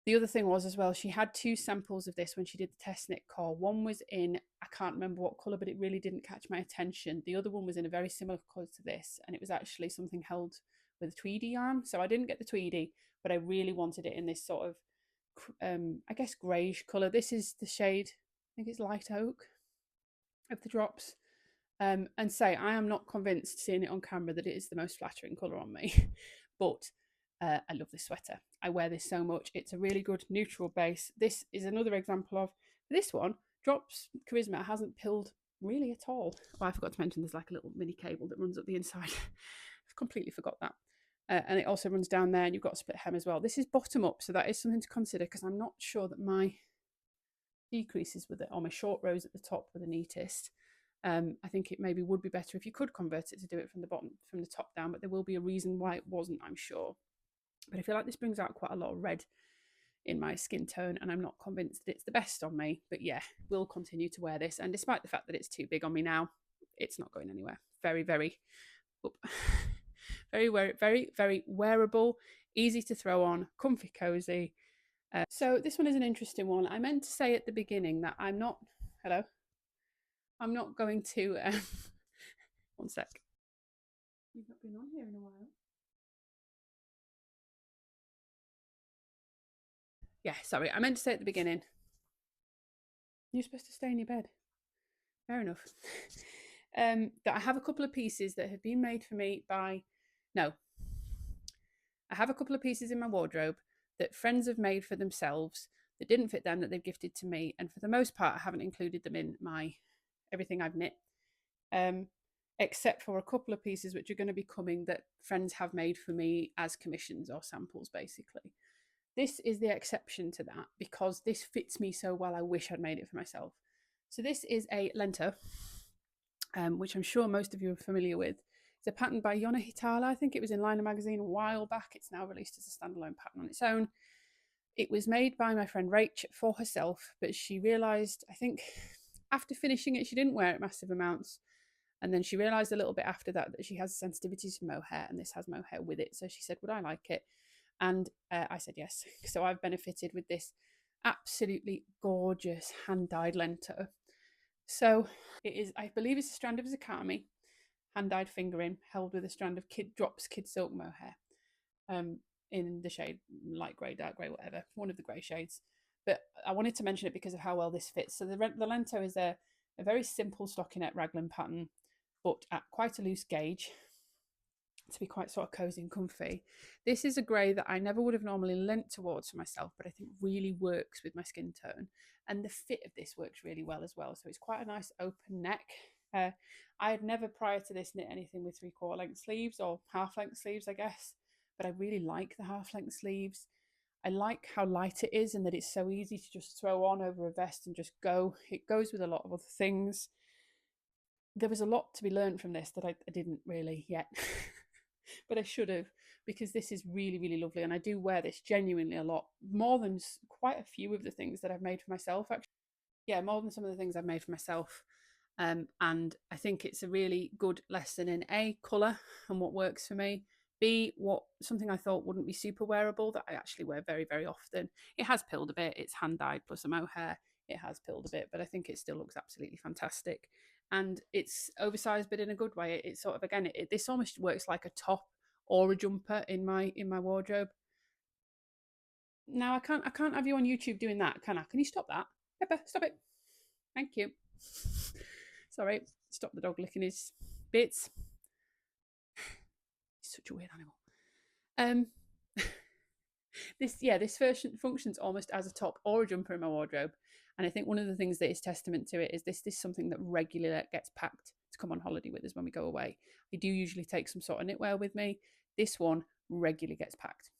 The other thing was as well, she had 2 samples of this when she did the test knit core. One was in, I can't remember what colour, but it really didn't catch my attention. The other one was in a very similar colour to this, and it was actually something held with a tweedy yarn. So I didn't get the tweedy, but I really wanted it in this sort of, I guess, greyish colour. This is the shade, I think it's light oak of the Drops. And say, I am not convinced seeing it on camera that it is the most flattering colour on me, but I love this sweater. I wear this so much. It's a really good neutral base. This is another example of this one. Drops Charisma hasn't pilled really at all. Oh, I forgot to mention there's like a little mini cable that runs up the inside. I've completely forgot that. And it also runs down there, and you've got a split hem as well. This is bottom up, so that is something to consider, because I'm not sure that my decreases with it, or my short rows at the top were the neatest. I think it maybe would be better if you could convert it to do it from the bottom, from the top down, but there will be a reason why it wasn't, I'm sure. But I feel like this brings out quite a lot of red in my skin tone, and I'm not convinced that it's the best on me. But yeah, we'll continue to wear this, and despite the fact that it's too big on me now, it's not going anywhere. Very, very, very wearable, easy to throw on, comfy, cozy. So this one is an interesting one. I meant to say at the beginning that I'm not going to one sec. You've not been on here in a while. Yeah, sorry, I meant to say at the beginning, you're supposed to stay in your bed. Fair enough. That I have a couple of pieces that have been made for me by, no, I have a couple of pieces in my wardrobe that friends have made for themselves that didn't fit them, that they've gifted to me, and for the most part I haven't included them in my everything I've knit, except for a couple of pieces which are going to be coming that friends have made for me as commissions or samples, basically. This is the exception to that, because this fits me so well, I wish I'd made it for myself. So this is a Lento, which I'm sure most of you are familiar with. It's a pattern by Yona Hitala. I think it was in Liner magazine a while back. It's now released as a standalone pattern on its own. It was made by my friend Rach for herself, but she realised, I think, after finishing it, she didn't wear it massive amounts. And then she realised a little bit after that she has sensitivities to mohair, and this has mohair with it. So she said, would I like it? And I said yes. So I've benefited with this absolutely gorgeous hand-dyed Lento. So it is, I believe it's a strand of Cami, hand-dyed fingering, held with a strand of Drops Kid Silk mohair, in the shade light grey, dark grey, whatever, one of the grey shades. But I wanted to mention it because of how well this fits. So the Lento is a very simple stockinette raglan pattern, but at quite a loose gauge, to be quite sort of cozy and comfy. This is a grey that I never would have normally lent towards for myself, but I think really works with my skin tone. And the fit of this works really well as well. So it's quite a nice open neck. I had never prior to this knit anything with 3/4 length sleeves, or half length sleeves, I guess. But I really like the half length sleeves. I like how light it is, and that it's so easy to just throw on over a vest and just go. It goes with a lot of other things. There was a lot to be learned from this that I didn't really yet. But I should have, because this is really, really lovely, and I do wear this genuinely a lot, more than quite a few of the things that I've made for myself, actually. Yeah, more than some of the things I've made for myself. And I think it's a really good lesson in A, colour and what works for me, B, something I thought wouldn't be super wearable that I actually wear very, very often. It has pilled a bit, it's hand dyed plus a mohair, it has pilled a bit, but I think it still looks absolutely fantastic. And it's oversized, but in a good way. It's sort of, again, this almost works like a top or a jumper in my wardrobe. Now I can't have you on YouTube doing that, can I? Can you stop that? Pepper, stop it. Thank you. Sorry, stop the dog licking his bits. He's such a weird animal. This version functions almost as a top or a jumper in my wardrobe. And I think one of the things that is testament to it is this is something that regularly gets packed to come on holiday with us when we go away. I do usually take some sort of knitwear with me. This one regularly gets packed.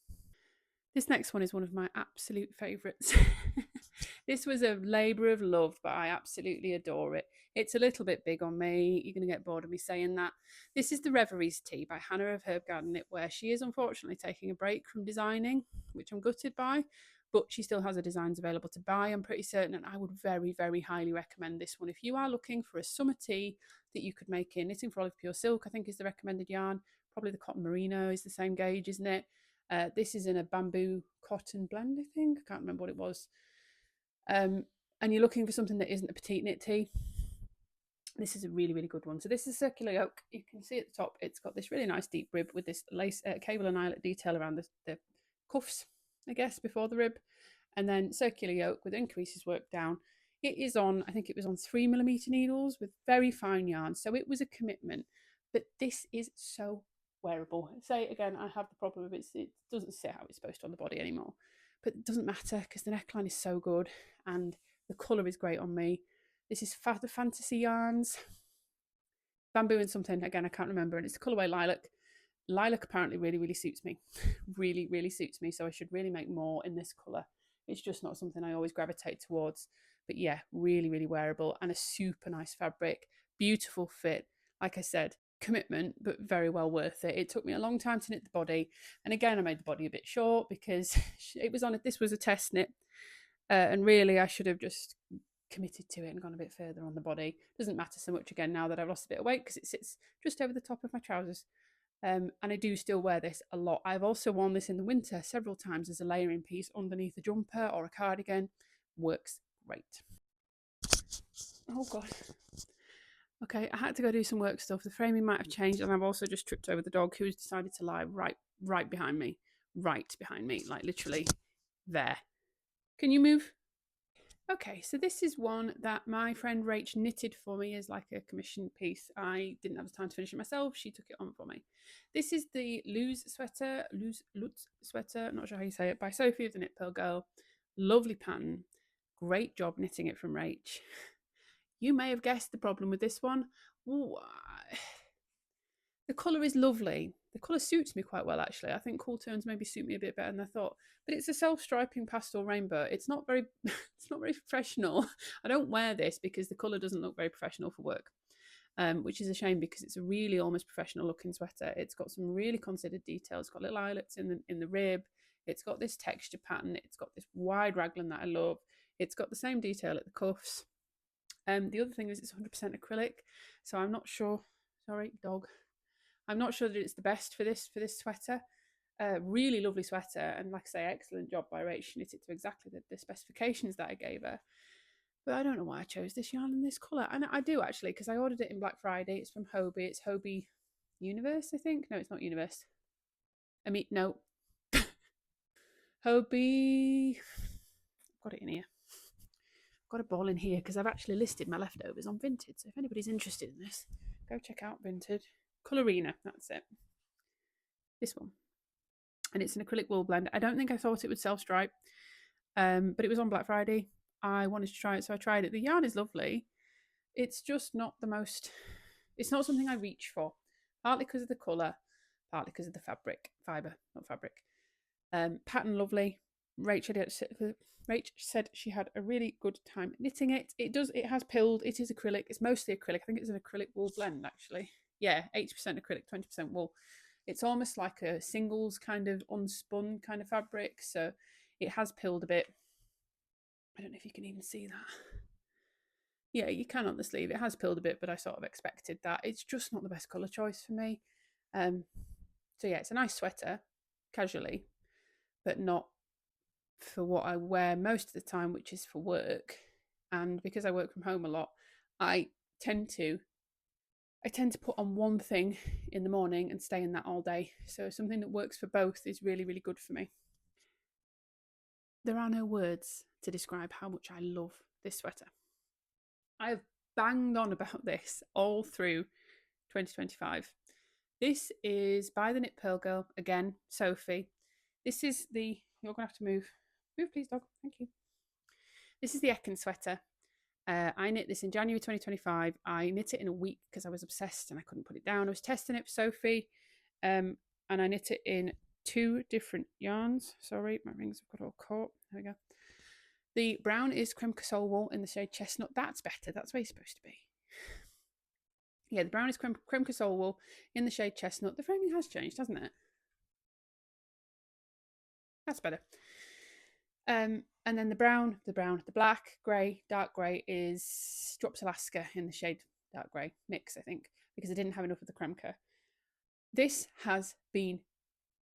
This next one is one of my absolute favourites. This was a labour of love, but I absolutely adore it. It's a little bit big on me. You're going to get bored of me saying that. This is the Reveries Tee by Hannah of Herb Garden Knitwear. She is unfortunately taking a break from designing, which I'm gutted by, but she still has her designs available to buy, I'm pretty certain, and I would very, very highly recommend this one. If you are looking for a summer tee that you could make in Knitting for Olive Pure Silk, I think is the recommended yarn. Probably the cotton merino is the same gauge, isn't it? This is in a bamboo cotton blend, I think. I can't remember what it was. And you're looking for something that isn't a petite knit tee. This is a really, really good one. So this is circular yoke. You can see at the top, it's got this really nice deep rib with this lace cable and eyelet detail around the cuffs, I guess, before the rib. And then circular yoke with increases worked down. It is on, I think it was on 3mm needles with very fine yarn. So it was a commitment. But this is so wearable. Say again, I have the problem of it doesn't sit how it's supposed to on the body anymore. But it doesn't matter because the neckline is so good and the colour is great on me. This is the Fantasy Yarns. Bamboo and something, again, I can't remember. And it's the colourway Lilac. Lilac apparently really, really suits me. Really, really suits me. So I should really make more in this colour. It's just not something I always gravitate towards. But yeah, really, really wearable and a super nice fabric. Beautiful fit. Like I said, commitment, but very well worth it. It took me a long time to knit the body. And again, I made the body a bit short because it was on it. This was a test knit. And really, I should have just committed to it and gone a bit further on the body. Doesn't matter so much again now that I've lost a bit of weight because it sits just over the top of my trousers. And I do still wear this a lot. I've also worn this in the winter several times as a layering piece underneath a jumper or a cardigan. Works great. Oh God. Okay, I had to go do some work stuff. The framing might have changed, and I've also just tripped over the dog who's decided to lie right behind me. Right behind me, like literally there. Can you move? Okay, so this is one that my friend Rach knitted for me as like a commission piece. I didn't have the time to finish it myself. She took it on for me. This is the Luz Sweater, Luz Sweater, not sure how you say it, by Sophie of the Knit Pearl Girl. Lovely pattern. Great job knitting it from Rach. You may have guessed the problem with this one. Ooh, the colour is lovely. The colour suits me quite well, actually. I think cool tones maybe suit me a bit better than I thought. But it's a self-striping pastel rainbow. It's not very professional. I don't wear this because the colour doesn't look very professional for work, which is a shame because it's a really almost professional looking sweater. It's got some really considered details. It's got little eyelets in the rib. It's got this texture pattern. It's got this wide raglan that I love. It's got the same detail at the cuffs. The other thing is it's 100% acrylic, so I'm not sure. Sorry, dog. I'm not sure that it's the best for this sweater. Really lovely sweater, and like I say, excellent job by Rach. She knit it to exactly the specifications that I gave her. But I don't know why I chose this yarn in this colour. And I do actually, because I ordered it in Black Friday. It's from Hobie. It's Hobie Universe, I think. No, it's not Universe. I mean, no. Hobie. I've got it in here. I've got a ball in here because I've actually listed my leftovers on Vinted. So if anybody's interested in this, go check out Vinted. Colorina, that's it. This one. And it's an acrylic wool blend. I don't think I thought it would self-stripe, but it was on Black Friday. I wanted to try it, so I tried it. The yarn is lovely. It's just not the most... It's not something I reach for. Partly because of the colour, partly because of the fabric. Fibre, not fabric. Pattern lovely. Rach said she had a really good time knitting it. It has pilled. It is acrylic. It's mostly acrylic. I think it's an acrylic wool blend, actually. Yeah, 80% acrylic, 20% wool. It's almost like a singles kind of unspun kind of fabric. So it has pilled a bit. I don't know if you can even see that. Yeah, you can on the sleeve. It has pilled a bit, but I sort of expected that. It's just not the best colour choice for me. So yeah, it's a nice sweater, casually, but not for what I wear most of the time, which is for work. And because I work from home a lot, I tend to put on one thing in the morning and stay in that all day. So something that works for both is really, really good for me. There are no words to describe how much I love this sweater. I have banged on about this all through 2025. This is by the Knit Pearl Girl, again, Sophie. This is the, you're going to have to move. Move, please, dog. Thank you. This is the Eken Sweater. I knit this in January 2025. I knit it in a week because I was obsessed and I couldn't put it down. I was testing it for Sophie, and I knit it in 2 different yarns. Sorry, my rings have got all caught. There we go. The brown is creme cosole wool in the shade chestnut. That's better. That's where you're supposed to be. Yeah, the brown is creme cosole wool in the shade chestnut. The framing has changed, hasn't it? That's better. And then the black, grey, dark grey is Drops Alaska in the shade dark grey mix, I think, because I didn't have enough of the Kremke. This has been,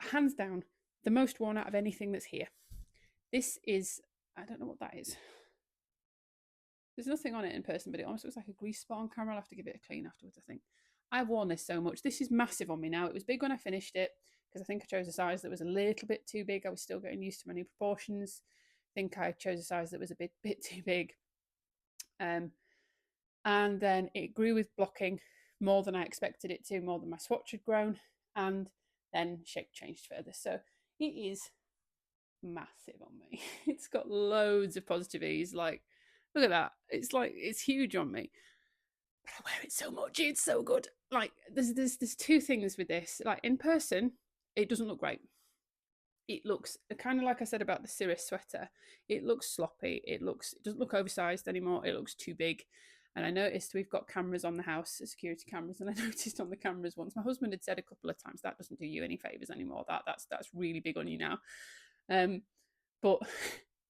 hands down, the most worn out of anything that's here. This is, I don't know what that is. There's nothing on it in person, but it almost looks like a grease spot on camera. I'll have to give it a clean afterwards, I think. I've worn this so much. This is massive on me now. It was big when I finished it, because I think I chose a size that was a little bit too big. I was still getting used to my new proportions. I think I chose a size that was a bit too big. And then it grew with blocking more than I expected it to, more than my swatch had grown. And then shape changed further. So it is massive on me. It's got loads of positive ease. Like, look at that. It's like, it's huge on me. But I wear it so much. It's so good. Like, there's 2 things with this. Like, in person, it doesn't look great. It looks kind of like I said about the Cirrus Sweater. It looks sloppy. It doesn't look oversized anymore. It looks too big. And I noticed we've got cameras on the house, security cameras, and I noticed on the cameras once, my husband had said a couple of times, that doesn't do you any favors anymore. That's really big on you now. But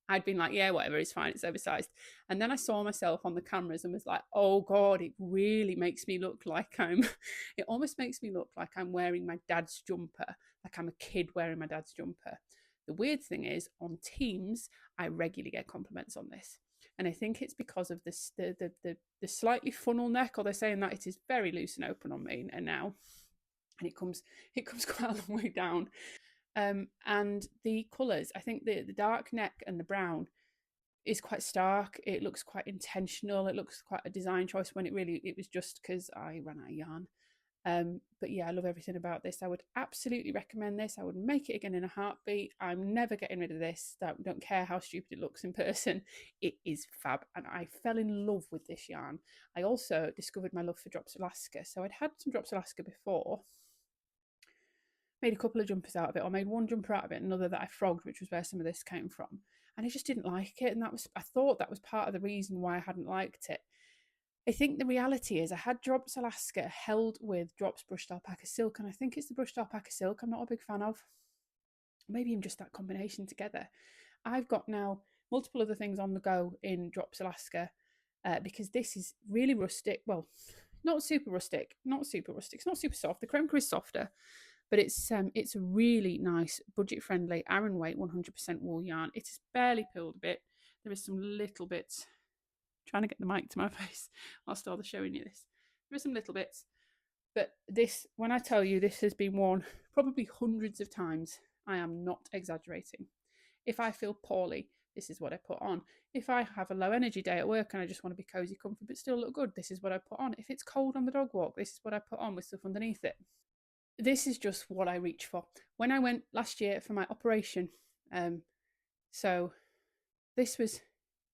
I'd been like, yeah, whatever, it's fine, it's oversized. And then I saw myself on the cameras and was like, oh God, it really makes me look like it almost makes me look like I'm wearing my dad's jumper, like I'm a kid wearing my dad's jumper. The weird thing is, on Teams, I regularly get compliments on this. And I think it's because of this, the slightly funnel neck, or they're saying that it is very loose and open on me and now. And it comes quite a long way down. And the colours, I think the dark neck and the brown is quite stark. It looks quite intentional. It looks quite a design choice when it was just because I ran out of yarn. But yeah, I love everything about this. I would absolutely recommend this. I would make it again in a heartbeat. I'm never getting rid of this. Don't care how stupid it looks in person. It is fab. And I fell in love with this yarn. I also discovered my love for Drops Alaska. So I'd had some Drops Alaska before. Made a couple of jumpers out of it, or made one jumper out of it, another that I frogged, which was where some of this came from. And I just didn't like it. And I thought that was part of the reason why I hadn't liked it. I think the reality is I had Drops Alaska held with Drops Brushed Alpaca Silk, and I think it's the Brushed Alpaca Silk I'm not a big fan of. Maybe even just that combination together. I've got now multiple other things on the go in Drops Alaska, because this is really rustic. Well, not super rustic, it's not super soft. The Kremke is softer, but it's a really nice, budget-friendly, Aran weight, 100% wool yarn. It is barely peeled a bit. There is some little bits. Trying to get the mic to my face whilst I was showing you this. There are some little bits. But this, when I tell you this has been worn probably hundreds of times, I am not exaggerating. If I feel poorly, this is what I put on. If I have a low energy day at work and I just want to be cozy, comfy, but still look good, this is what I put on. If it's cold on the dog walk, this is what I put on with stuff underneath it. This is just what I reach for. When I went last year for my operation, so this was,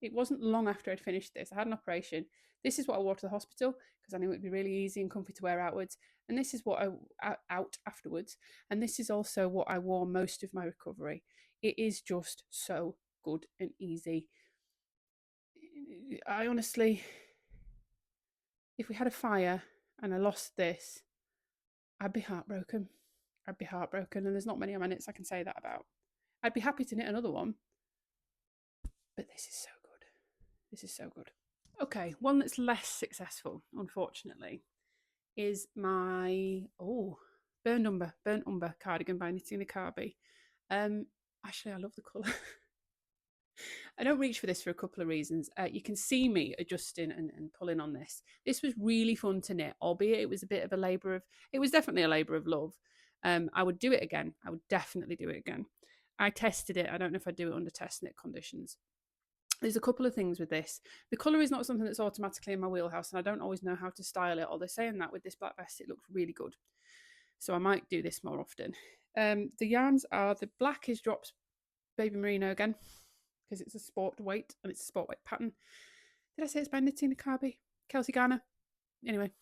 it wasn't long after I'd finished this. I had an operation. This is what I wore to the hospital because I knew it would be really easy and comfy to wear outwards. And this is what I out afterwards. And this is also what I wore most of my recovery. It is just so good and easy. I honestly, if we had a fire and I lost this, I'd be heartbroken. And there's not many of my knits I can say that about. I'd be happy to knit another one, but this is so good. This is so good. Okay, one that's less successful, unfortunately, is my burnt umber cardigan by Knitting the Cardi. Actually, I love the colour. I don't reach for this for a couple of reasons. You can see me adjusting and pulling on this. This was really fun to knit, albeit it was a bit of a labour of, it was definitely a labour of love. I would do it again. I would definitely do it again. I tested it. I don't know if I'd do it under test knit conditions. There's a couple of things with this. The colour is not something that's automatically in my wheelhouse, and I don't always know how to style it. Although saying that, with this black vest, it looks really good. So I might do this more often. The yarns are, the black is Drops Baby Merino again, because it's a sport weight and it's a sport weight pattern. Did I say it's by Knitting Cardi? Kelsey Garner. Anyway.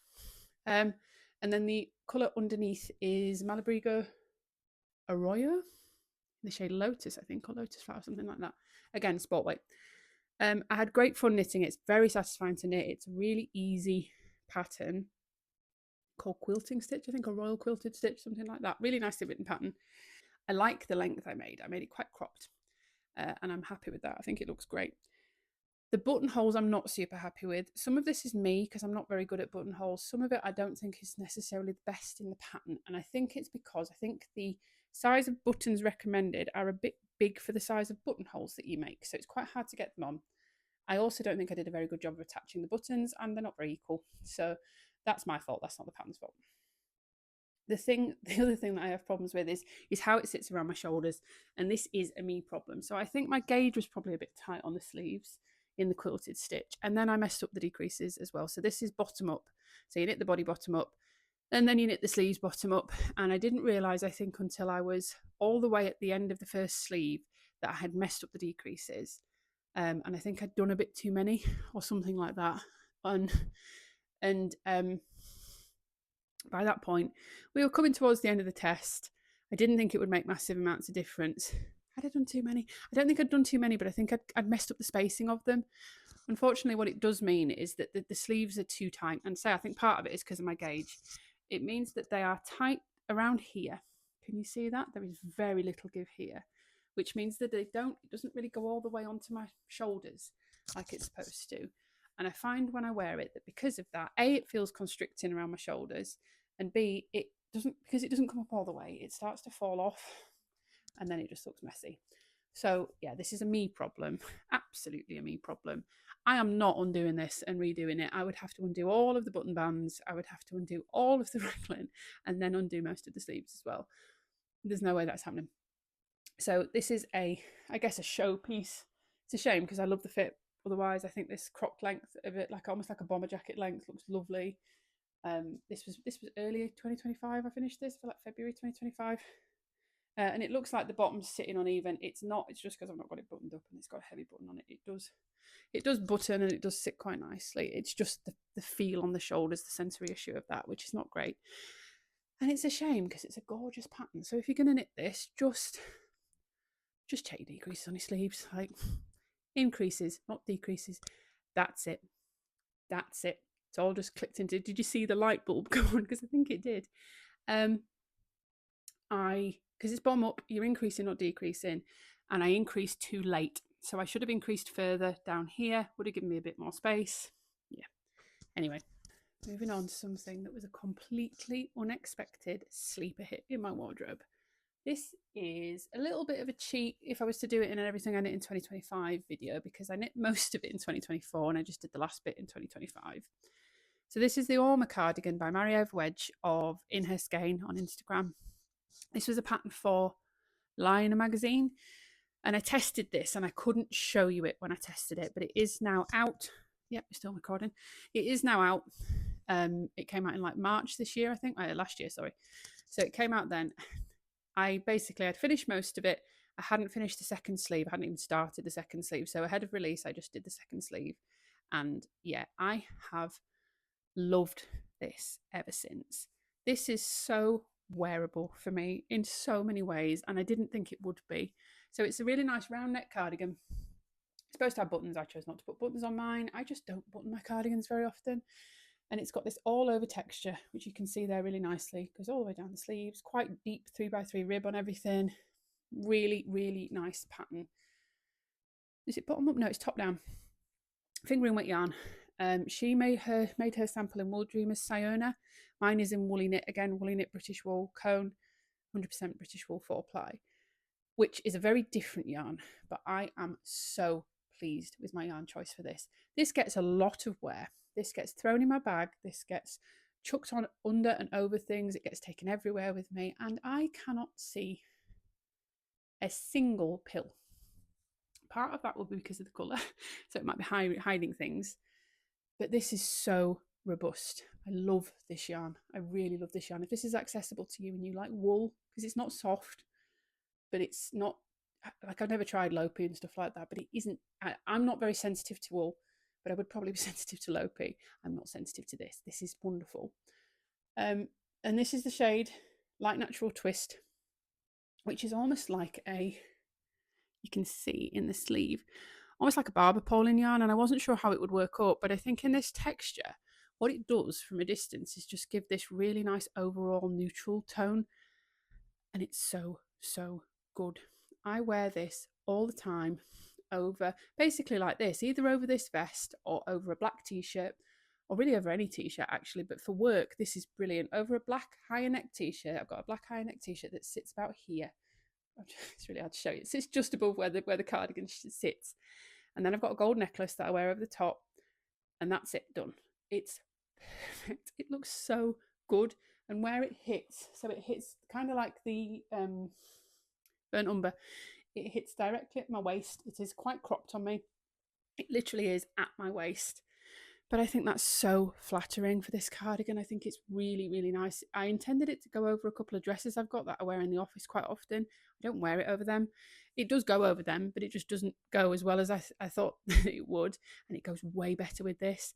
And then the colour underneath is Malabrigo Arroyo, the shade Lotus, I think, or Lotus Flower, something like that. Again, sport weight. I had great fun knitting. It's very satisfying to knit. It's a really easy pattern called quilting stitch, I think, or royal quilted stitch, something like that. Really nicely written pattern. I like the length I made. I made it quite cropped, and I'm happy with that. I think it looks great. The buttonholes I'm not super happy with. Some of this is me because I'm not very good at buttonholes. Some of it I don't think is necessarily the best in the pattern, and I think it's because I think the size of buttons recommended are a bit big for the size of buttonholes that you make, so it's quite hard to get them on. I also don't think I did a very good job of attaching the buttons, and they're not very equal, so that's my fault. That's not the pattern's fault. The other thing that I have problems with is how it sits around my shoulders, and this is a me problem. So I think my gauge was probably a bit tight on the sleeves in the quilted stitch, and then I messed up the decreases as well. So this is bottom up, so you knit the body bottom up, and then you knit the sleeves bottom up, and I didn't realise, I think, until I was all the way at the end of the first sleeve that I had messed up the decreases, and I think I'd done a bit too many or something like that, and by that point we were coming towards the end of the test. I didn't think it would make massive amounts of difference. Had I done too many? I don't think I'd done too many, but I think I'd messed up the spacing of them. Unfortunately, what it does mean is that the sleeves are too tight, and I think part of it is because of my gauge. It means that they are tight around here. Can you see that? There is very little give here, which means that it doesn't really go all the way onto my shoulders like it's supposed to. And I find when I wear it that because of that, A, it feels constricting around my shoulders, and B, because it doesn't come up all the way, it starts to fall off, and then it just looks messy. So yeah, this is a me problem, absolutely a me problem. I am not undoing this and redoing it. I would have to undo all of the button bands. I would have to undo all of the raglan and then undo most of the sleeves as well. There's no way that's happening. So this is I guess a show piece. It's a shame because I love the fit. Otherwise, I think this cropped length of it, like almost like a bomber jacket length, looks lovely. This was early 2025. I finished this for like February 2025. And it looks like the bottom's sitting uneven. It's not. It's just because I've not got it buttoned up and it's got a heavy button on it. It does button and it does sit quite nicely. It's just the feel on the shoulders, the sensory issue of that, which is not great. And it's a shame because it's a gorgeous pattern. So if you're going to knit this, just check decreases on your sleeves. Like, increases, not decreases. That's it. That's it. It's all just clicked into. Did you see the light bulb go on? Because I think it did. Because it's bottom up, you're increasing, not decreasing, and I increased too late. So I should have increased further down here, would have given me a bit more space. Yeah. Anyway, moving on to something that was a completely unexpected sleeper hit in my wardrobe. This is a little bit of a cheat if I was to do it in an everything I knit in 2025 video, because I knit most of it in 2024 and I just did the last bit in 2025. So this is the Orma cardigan by Marie-Eve Wedge of In Her Skein on Instagram. This was a pattern for Liner magazine, and I tested this and I couldn't show you it when I tested it, but it is now out. Yep, we're still recording. It is now out. It came out in like March this year, I think. Last year, sorry. So it came out then. I'd finished most of it. I hadn't finished the second sleeve. I hadn't even started the second sleeve. So ahead of release, I just did the second sleeve. And yeah, I have loved this ever since. This is so wearable for me in so many ways, and I didn't think it would be. So it's a really nice round neck cardigan. It's supposed to have buttons. I chose not to put buttons on mine. I just don't button my cardigans very often. And it's got this all over texture, which you can see there really nicely. It goes all the way down the sleeves, quite deep 3x3 rib on everything. Really, really nice pattern. Is it bottom up? No, it's top down. Fingering wet yarn. She made her sample in Wool Dreamers Siona. Mine is in Woolly Knit, again, Woolly Knit British Wool Cone, 100% British Wool 4-ply, which is a very different yarn, but I am so pleased with my yarn choice for this. This gets a lot of wear. This gets thrown in my bag. This gets chucked on under and over things. It gets taken everywhere with me, and I cannot see a single pill. Part of that will be because of the colour, so it might be hiding things. But this is so robust. I love this yarn. I really love this yarn. If this is accessible to you and you like wool, because it's not soft, but it's not, like, I've never tried Lopi and stuff like that, but it isn't, I'm not very sensitive to wool, but I would probably be sensitive to Lopi. I'm not sensitive to this. This is wonderful. And this is the shade Light Natural Twist, which is almost like a, you can see in the sleeve, almost like a barber pole in yarn. And I wasn't sure how it would work up, but I think in this texture, what it does from a distance is just give this really nice overall neutral tone. And it's so, so good. I wear this all the time over, basically like this, either over this vest or over a black t-shirt, or really over any t-shirt actually, but for work this is brilliant. Over a black higher neck t-shirt, I've got a black higher neck t-shirt that sits about here. It's really hard to show you. It sits just above where the cardigan sits, and then I've got a gold necklace that I wear over the top, and that's it, done. It's perfect. It looks so good. And where it hits, so it hits kind of like the burnt umber, it hits directly at my waist. It is quite cropped on me. It literally is at my waist. But I think that's so flattering for this cardigan. I think it's really, really nice. I intended it to go over a couple of dresses I've got that I wear in the office quite often. I don't wear it over them. It does go over them, but it just doesn't go as well as I thought it would. And it goes way better with this.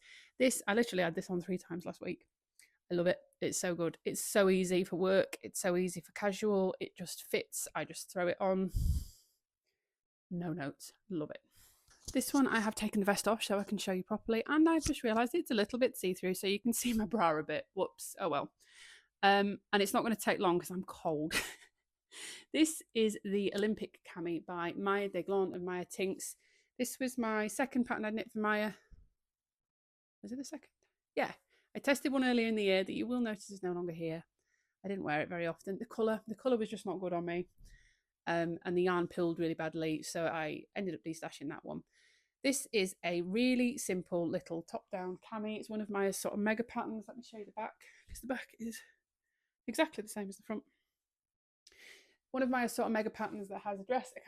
I literally had this on 3 times last week. I love it. It's so good. It's so easy for work. It's so easy for casual. It just fits. I just throw it on. No notes. Love it. This one I have taken the vest off so I can show you properly, and I've just realised it's a little bit see-through, so you can see my bra a bit. Whoops. Oh well. And it's not going to take long because I'm cold. This is the Olympic Cami by Maya Deglan and Maya Tinks. This was my second pattern I'd knit for Maya. Was it the second? Yeah. I tested one earlier in the year that you will notice is no longer here. I didn't wear it very often. The colour was just not good on me. And the yarn pilled really badly, so I ended up destashing that one. This is a really simple little top-down cami. It's one of my sort of mega patterns. Let me show you the back, because the back is exactly the same as the front. One of my sort of mega patterns that has a dress, a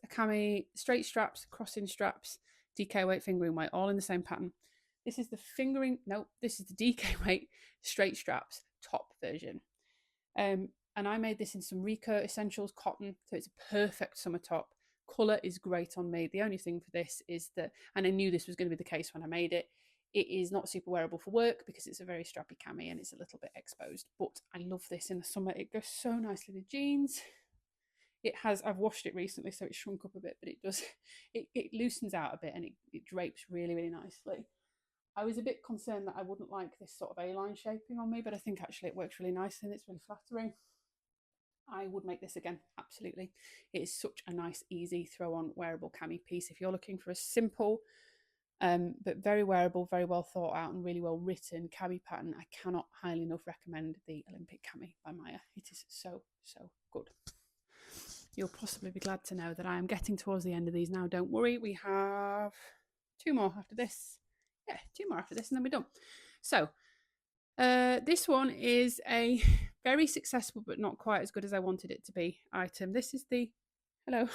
cami, straight straps, crossing straps, DK weight, fingering weight, all in the same pattern. This is the this is the DK weight straight straps top version. And I made this in some Rico Essentials cotton, so it's a perfect summer top. Colour is great on me. The only thing for this is that, and I knew this was going to be the case when I made it, it is not super wearable for work because it's a very strappy cami and it's a little bit exposed. But I love this in the summer. It goes so nicely with jeans. I've washed it recently, so it's shrunk up a bit, but it loosens out a bit and it drapes really, really nicely. I was a bit concerned that I wouldn't like this sort of A-line shaping on me, but I think actually it works really nicely and it's really flattering. I would make this again, absolutely. It is such a nice, easy throw-on wearable cami piece. If you're looking for a simple, but very wearable, very well thought out and really well written cami pattern, I cannot highly enough recommend the Olympic Cami by Maya. It is so, so good. You'll possibly be glad to know that I am getting towards the end of these now. Don't worry, we have 2 more after this. Yeah, 2 more after this and then we're done. So this one is a very successful but not quite as good as I wanted it to be item. This is the, hello,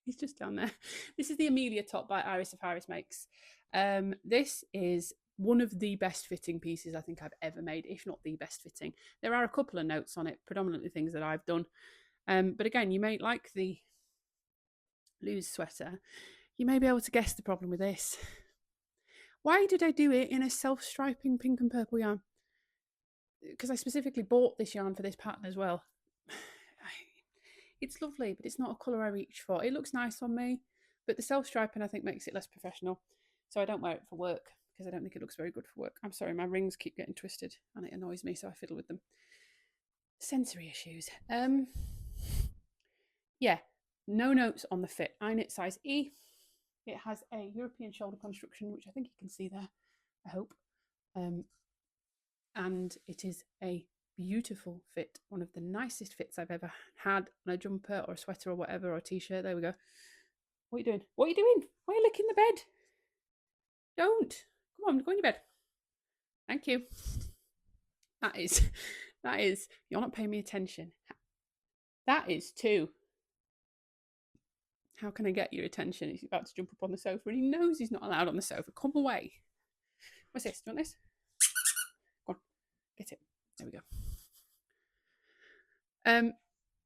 he's just down there. This is the Amelia top by Iris of Iris Makes. This is one of the best fitting pieces I think I've ever made, if not the best fitting. There are a couple of notes on it, predominantly things that I've done. But again, you may like the Luz Sweater. You may be able to guess the problem with this. Why did I do it in a self-striping pink and purple yarn? Because I specifically bought this yarn for this pattern as well. It's lovely, but it's not a colour I reach for. It looks nice on me, but the self-striping I think makes it less professional. So I don't wear it for work because I don't think it looks very good for work. I'm sorry, my rings keep getting twisted and it annoys me, so I fiddle with them. Sensory issues. Yeah, no notes on the fit. I knit size E. It has a European shoulder construction, which I think you can see there, I hope. And it is a beautiful fit, one of the nicest fits I've ever had on a jumper or a sweater or whatever, or a t-shirt. There we go. What are you doing? What are you doing? Why are you licking the bed? Don't. Come on, go in your bed. Thank you. That is, you're not paying me attention. That is two. How can I get your attention? He's about to jump up on the sofa and he knows he's not allowed on the sofa. Come away. What's this? Do you want this? Go on, get it. There we go.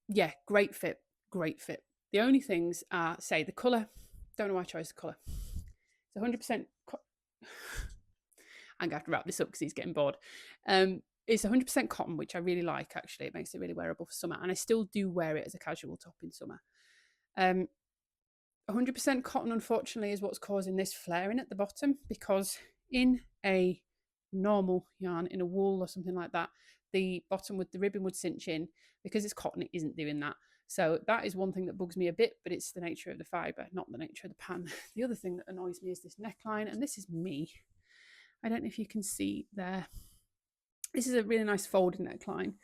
Yeah, great fit. Great fit. The only things are, say, the colour. Don't know why I chose the colour. It's 100%. I'm going to have to wrap this up because he's getting bored. It's 100% cotton, which I really like, actually. It makes it really wearable for summer. And I still do wear it as a casual top in summer. 100% cotton, unfortunately, is what's causing this flaring at the bottom, because in a normal yarn, in a wool or something like that, the bottom with the ribbon would cinch in. Because it's cotton, it isn't doing that. So that is one thing that bugs me a bit, but it's the nature of the fibre, not the nature of the pattern. The other thing that annoys me is this neckline, and this is me. I don't know if you can see there. This is a really nice folding neckline.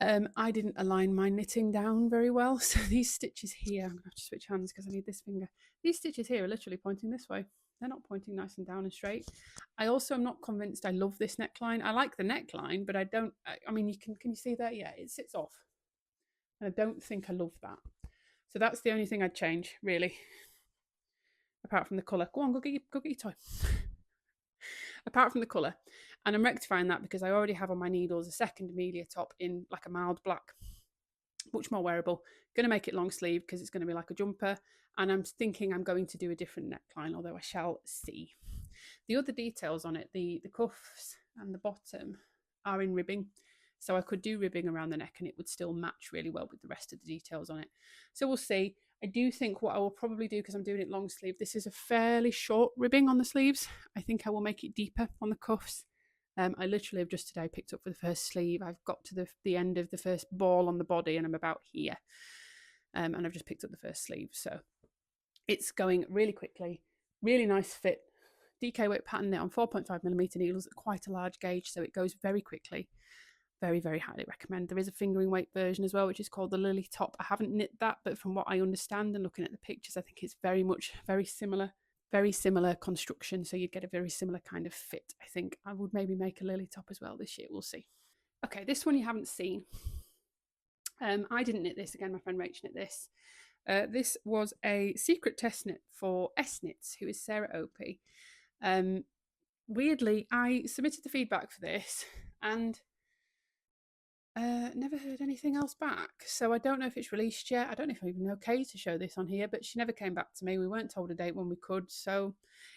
I didn't align my knitting down very well, so these stitches here, I'm going to have to switch hands because I need this finger. These stitches here are literally pointing this way. They're not pointing nice and down and straight. I also am not convinced I love this neckline. I like the neckline, but I don't, I mean, can you see that? Yeah, it sits off. And I don't think I love that. So that's the only thing I'd change, really. Apart from the colour. Go on, go get your toy. Apart from the colour. And I'm rectifying that because I already have on my needles a second Amelia top in like a mild black. Much more wearable. Going to make it long sleeve because it's going to be like a jumper. And I'm thinking I'm going to do a different neckline, although I shall see. The other details on it, the cuffs and the bottom are in ribbing. So I could do ribbing around the neck and it would still match really well with the rest of the details on it. So we'll see. I do think what I will probably do, because I'm doing it long sleeve, this is a fairly short ribbing on the sleeves. I think I will make it deeper on the cuffs. I literally have just today picked up for the first sleeve. I've got to the end of the first ball on the body and I'm about here. And I've just picked up the first sleeve. So it's going really quickly. Really nice fit. DK weight pattern knit on 4.5mm needles at quite a large gauge, so it goes very quickly. Very, very highly recommend. There is a fingering weight version as well, which is called the Lily Top. I haven't knit that, but from what I understand and looking at the pictures, I think it's very similar construction, so you'd get a very similar kind of fit. I think I would maybe make a Lily Top as well this year. We'll see. Okay, this one you haven't seen. I didn't knit this. Again, my friend Rach knit this. This was a secret test knit for S-Knits, who is Sarah Opie. Weirdly, I submitted the feedback for this and never heard anything else back. So I don't know if it's released yet. I don't know if I'm even okay to show this on here, but she never came back to me. We weren't told a date when we could. So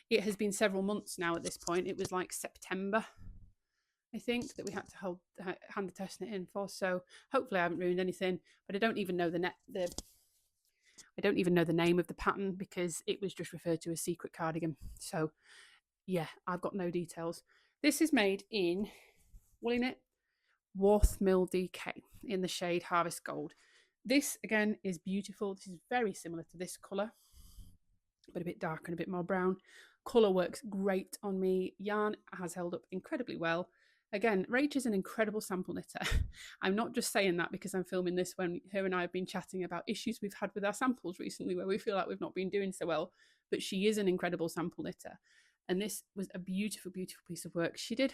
it has been several months now at this point. It was like September, I think, that we had to hand the test knit in for. So hopefully I haven't ruined anything, but I don't even know I don't even know the name of the pattern because it was just referred to as secret cardigan. So yeah, I've got no details. This is made in Woolly Knit Warth Mill DK in the shade Harvest Gold. This again is beautiful. This is very similar to this colour, but a bit darker and a bit more brown. Colour works great on me. Yarn has held up incredibly well. Again, Rach is an incredible sample knitter. I'm not just saying that because I'm filming this when her and I have been chatting about issues we've had with our samples recently where we feel like we've not been doing so well, but she is an incredible sample knitter. And this was a beautiful, beautiful piece of work. She'd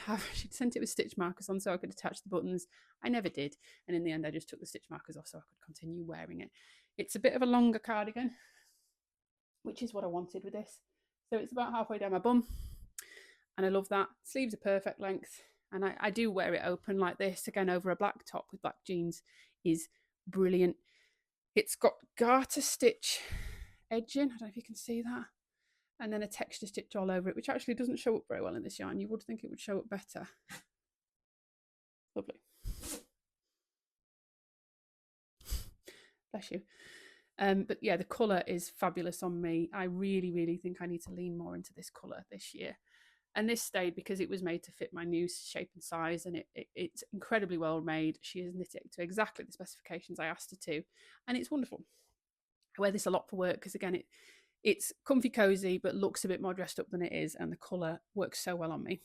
sent it with stitch markers on so I could attach the buttons. I never did. And in the end, I just took the stitch markers off so I could continue wearing it. It's a bit of a longer cardigan, which is what I wanted with this. So it's about halfway down my bum. And I love that. Sleeves are perfect length. And I do wear it open like this, again, over a black top with black jeans is brilliant. It's got garter stitch edging. I don't know if you can see that. And then a texture stitch all over it, which actually doesn't show up very well in this yarn. You would think it would show up better. Lovely. Bless you. But yeah, the colour is fabulous on me. I really, really think I need to lean more into this colour this year. And this stayed because it was made to fit my new shape and size, and it's incredibly well made. She has knit it to exactly the specifications I asked her to, and it's wonderful. I wear this a lot for work because, again, it's comfy cozy, but looks a bit more dressed up than it is, and the colour works so well on me.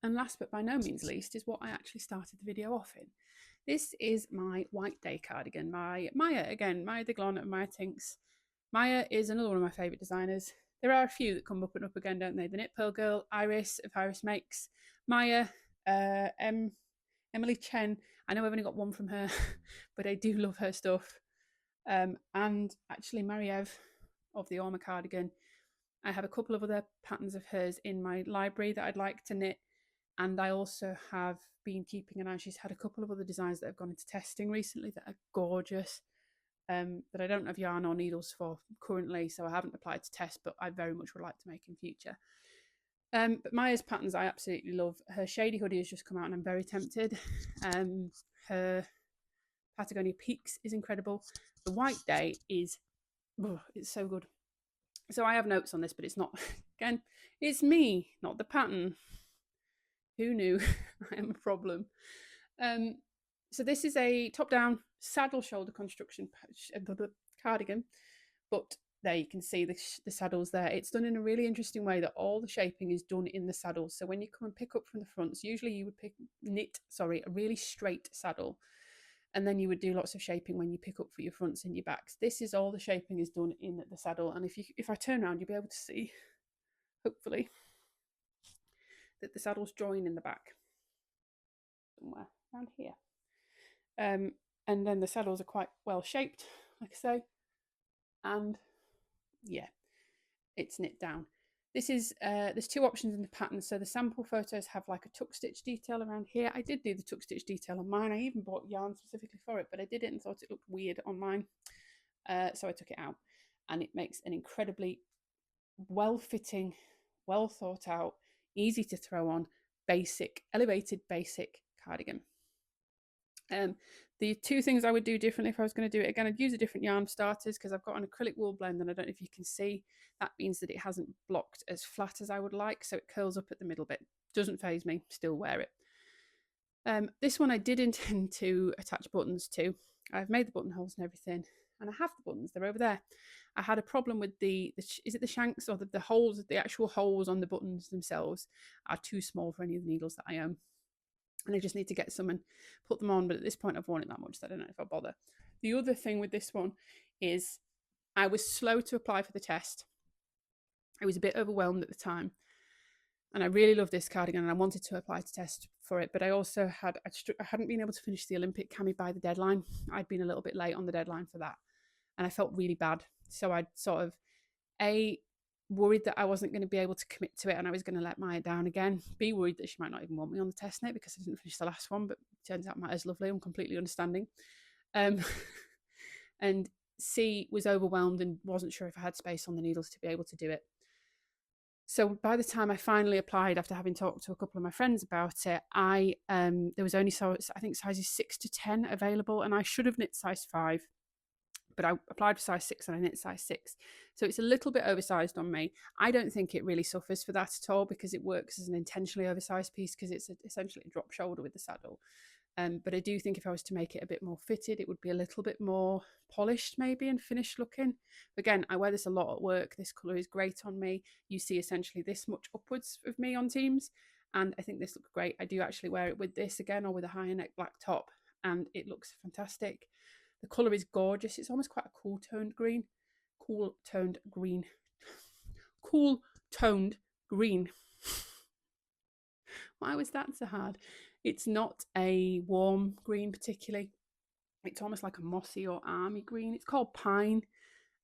And last but by no means least is what I actually started the video off in. This is my White Day cardigan, my Maya, again, Maya the Glon and Maya Tinks. Maya is another one of my favourite designers. There are a few that come up and up again, don't they? The Knit Pearl Girl, Iris of Iris Makes, Maya, Emily Chen, I know I've only got one from her, but I do love her stuff. And actually Mariev of the Orma cardigan. I have a couple of other patterns of hers in my library that I'd like to knit. And I also have been keeping an eye. She's had a couple of other designs that have gone into testing recently that are gorgeous, that I don't have yarn or needles for currently, so I haven't applied to test, but I very much would like to make in future. But Maya's patterns I absolutely love. Her shady hoodie has just come out and I'm very tempted. Her Patagonia Peaks is incredible. The White Day is, oh, it's so good. So I have notes on this, but it's not, again, it's me, not the pattern. Who knew? I am a problem. So this is a top-down saddle shoulder construction cardigan, but there you can see the saddles there. It's done in a really interesting way that all the shaping is done in the saddle. So when you come and pick up from the fronts, usually you would knit a really straight saddle, and then you would do lots of shaping when you pick up for your fronts and your backs. This is all the shaping is done in the saddle, and if I turn around, you'll be able to see, hopefully, that the saddles join in the back somewhere around here. And then the saddles are quite well shaped, like I say, and yeah, it's knit down. This is there's two options in the pattern. So the sample photos have like a tuck stitch detail around here. I did do the tuck stitch detail on mine. I even bought yarn specifically for it, but I did it and thought it looked weird on mine, so I took it out, and it makes an incredibly well-fitting, well thought out, easy to throw on, elevated basic cardigan. The two things I would do differently if I was going to do it again, I'd use a different yarn starters because I've got an acrylic wool blend, and I don't know if you can see, that means that it hasn't blocked as flat as I would like, so it curls up at the middle bit. Doesn't faze me, still wear it. This one I did intend to attach buttons to. I've made the buttonholes and everything, and I have the buttons, they're over there. I had a problem with is it the shanks or the holes, the actual holes on the buttons themselves are too small for any of the needles that I own. And I just need to get some and put them on, but at this point I've worn it that much that I don't know if I'll bother. The other thing with this one is I was slow to apply for the test. I was a bit overwhelmed at the time, and I really love this cardigan and I wanted to apply to test for it, but I also I hadn't been able to finish the Olympic cami by the deadline. I'd been a little bit late on the deadline for that, and I felt really bad. So I'd sort of worried that I wasn't going to be able to commit to it and I was going to let Maya down again. Be worried that she might not even want me on the test knit because I didn't finish the last one, but it turns out Maya's lovely. I'm completely understanding. And C was overwhelmed and wasn't sure if I had space on the needles to be able to do it. So by the time I finally applied, after having talked to a couple of my friends about it, there was only, I think, sizes 6 to 10 available, and I should have knit size 5. But I applied for size 6 and I knit size 6. So it's a little bit oversized on me. I don't think it really suffers for that at all because it works as an intentionally oversized piece because it's essentially a drop shoulder with the saddle. But I do think if I was to make it a bit more fitted, it would be a little bit more polished maybe and finished looking. Again, I wear this a lot at work. This colour is great on me. You see essentially this much upwards of me on Teams, and I think this looks great. I do actually wear it with this again or with a higher neck black top, and it looks fantastic. The colour is gorgeous. It's almost quite a cool toned green. Cool toned green. Why was that so hard? It's not a warm green particularly. It's almost like a mossy or army green. It's called pine.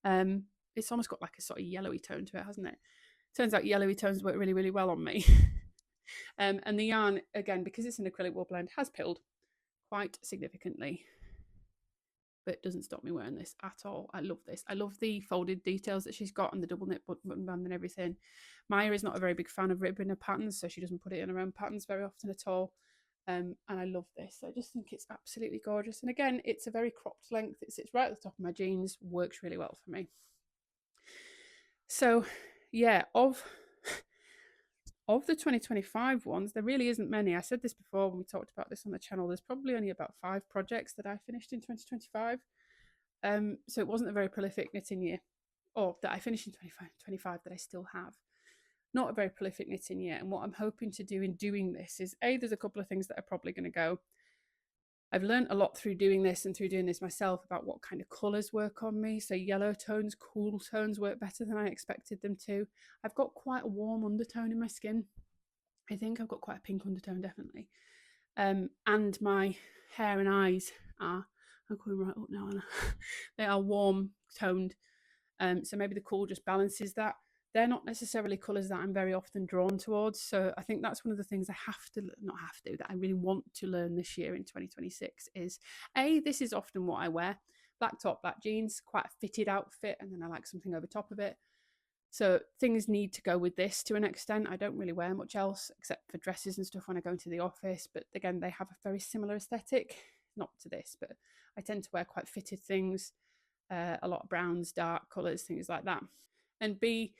It's almost got like a sort of yellowy tone to it, hasn't it? Turns out yellowy tones work really, really well on me. And the yarn, again, because it's an acrylic wool blend, has pilled quite significantly. But it doesn't stop me wearing this at all. I love this. I love the folded details that she's got and the double knit button band and everything. Maya is not a very big fan of ribbon her patterns, so she doesn't put it in her own patterns very often at all. And I love this. I just think it's absolutely gorgeous. And again, it's a very cropped length. It sits right at the top of my jeans. Works really well for me. So yeah, of the 2025 ones, there really isn't many. I said this before when we talked about this on the channel. There's probably only about 5 projects that I finished in 2025. So it wasn't a very prolific knitting year, or that I finished in 2025 that I still have. Not a very prolific knitting year. And what I'm hoping to do in doing this is, there's a couple of things that are probably going to go. I've learned a lot through doing this and through doing this myself about what kind of colours work on me. So yellow tones, cool tones work better than I expected them to. I've got quite a warm undertone in my skin. I think I've got quite a pink undertone, definitely. And my hair and eyes are, I'm coming right up now, Anna. They are warm toned. So maybe the cool just balances that. They're not necessarily colours that I'm very often drawn towards. So I think that's one of the things I that I really want to learn this year in 2026 is this is often what I wear. Black top, black jeans, quite a fitted outfit, and then I like something over top of it. So things need to go with this to an extent. I don't really wear much else except for dresses and stuff when I go into the office. But again, they have a very similar aesthetic, not to this, but I tend to wear quite fitted things, a lot of browns, dark colours, things like that. And B,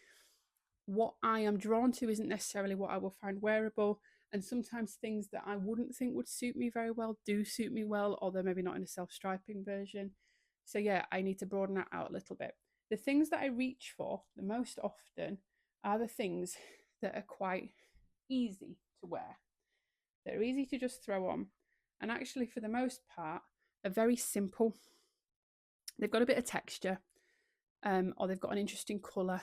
what I am drawn to isn't necessarily what I will find wearable. And sometimes things that I wouldn't think would suit me very well do suit me well, although maybe not in a self-striping version. So yeah, I need to broaden that out a little bit. The things that I reach for the most often are the things that are quite easy to wear. They're easy to just throw on. And actually, for the most part, are very simple. They've got a bit of texture, or they've got an interesting colour,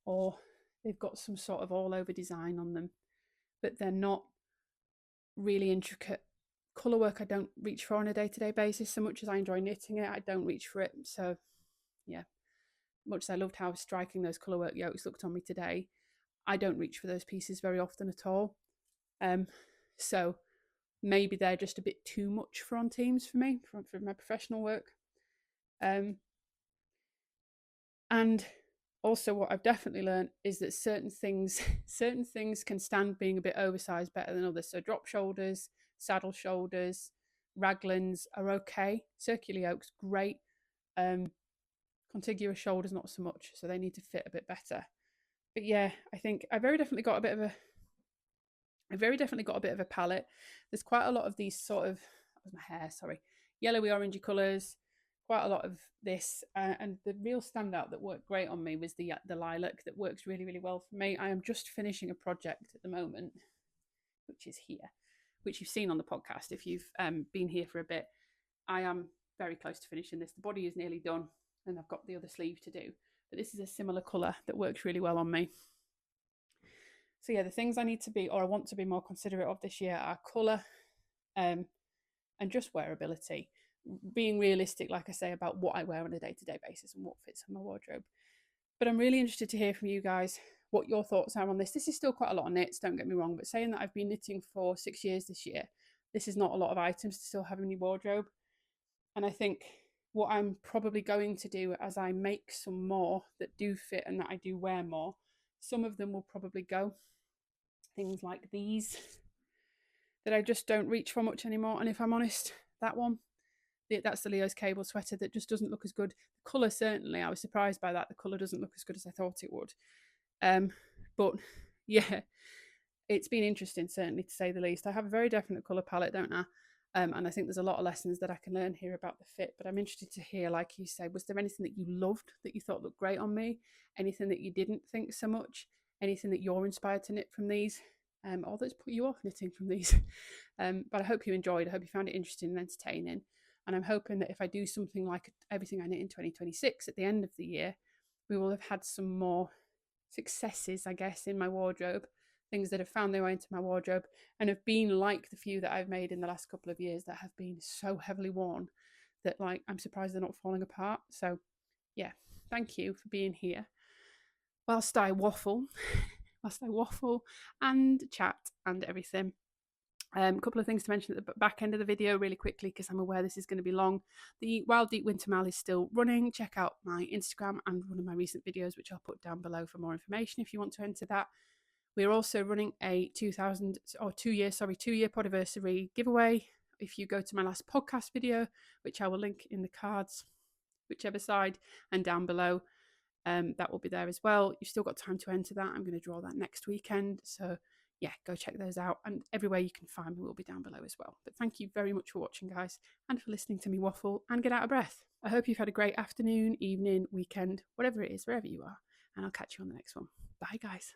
or they've got some sort of all over design on them, but they're not really intricate. Colour work I don't reach for on a day-to-day basis. So much as I enjoy knitting it, I don't reach for it. So yeah, much as I loved how striking those colour work yokes looked on me today, I don't reach for those pieces very often at all. So maybe they're just a bit too much for on teams for me, for my professional work. And also what I've definitely learned is that certain things can stand being a bit oversized better than others. So drop shoulders, saddle shoulders, raglans are okay. Circular yokes, great. Contiguous shoulders, not so much. So they need to fit a bit better. But yeah, I think I very definitely got a bit of a palette. There's quite a lot of these sort of, that was my hair, sorry, yellowy orangey colours, quite a lot of this, and the real standout that worked great on me was the lilac. That works really, really well for me. I am just finishing a project at the moment, which is here, which you've seen on the podcast if you've been here for a bit. I am very close to finishing this. The body is nearly done, and I've got the other sleeve to do. But this is a similar colour that works really well on me. So yeah, the things I need to be, or I want to be more considerate of this year are colour, and just wearability. Being realistic, like I say, about what I wear on a day-to-day basis and what fits in my wardrobe. But I'm really interested to hear from you guys what your thoughts are on this. This is still quite a lot of knits, don't get me wrong, but saying that I've been knitting for 6 years this year, this is not a lot of items to still have in your wardrobe. And I think what I'm probably going to do as I make some more that do fit and that I do wear more, some of them will probably go. Things like these that I just don't reach for much anymore. And if I'm honest, that one, that's the Leo's cable sweater that just doesn't look as good. The colour, certainly, I was surprised by that. The colour doesn't look as good as I thought it would. But yeah, it's been interesting, certainly, to say the least. I have a very definite colour palette, don't I? And I think there's a lot of lessons that I can learn here about the fit. But I'm interested to hear, like you say, was there anything that you loved that you thought looked great on me? Anything that you didn't think so much? Anything that you're inspired to knit from these? Or that's put you off knitting from these? But I hope you enjoyed. I hope you found it interesting and entertaining. And I'm hoping that if I do something like everything I knit in 2026 at the end of the year, we will have had some more successes, I guess, in my wardrobe, things that have found their way into my wardrobe and have been like the few that I've made in the last couple of years that have been so heavily worn that, like, I'm surprised they're not falling apart. So yeah, thank you for being here whilst I waffle and chat and everything. A couple of things to mention at the back end of the video really quickly, because I'm aware this is going to be long. The Wild Deep Winter Mile is still running. Check out my Instagram and one of my recent videos, which I'll put down below for more information if you want to enter that. We're also running a 2-year podiversary giveaway. If you go to my last podcast video, which I will link in the cards, whichever side, and down below, that will be there as well. You've still got time to enter that. I'm going to draw that next weekend. So yeah, go check those out. And everywhere you can find me will be down below as well. But thank you very much for watching, guys, and for listening to me waffle and get out of breath. I hope you've had a great afternoon, evening, weekend, whatever it is, wherever you are. And I'll catch you on the next one. Bye, guys.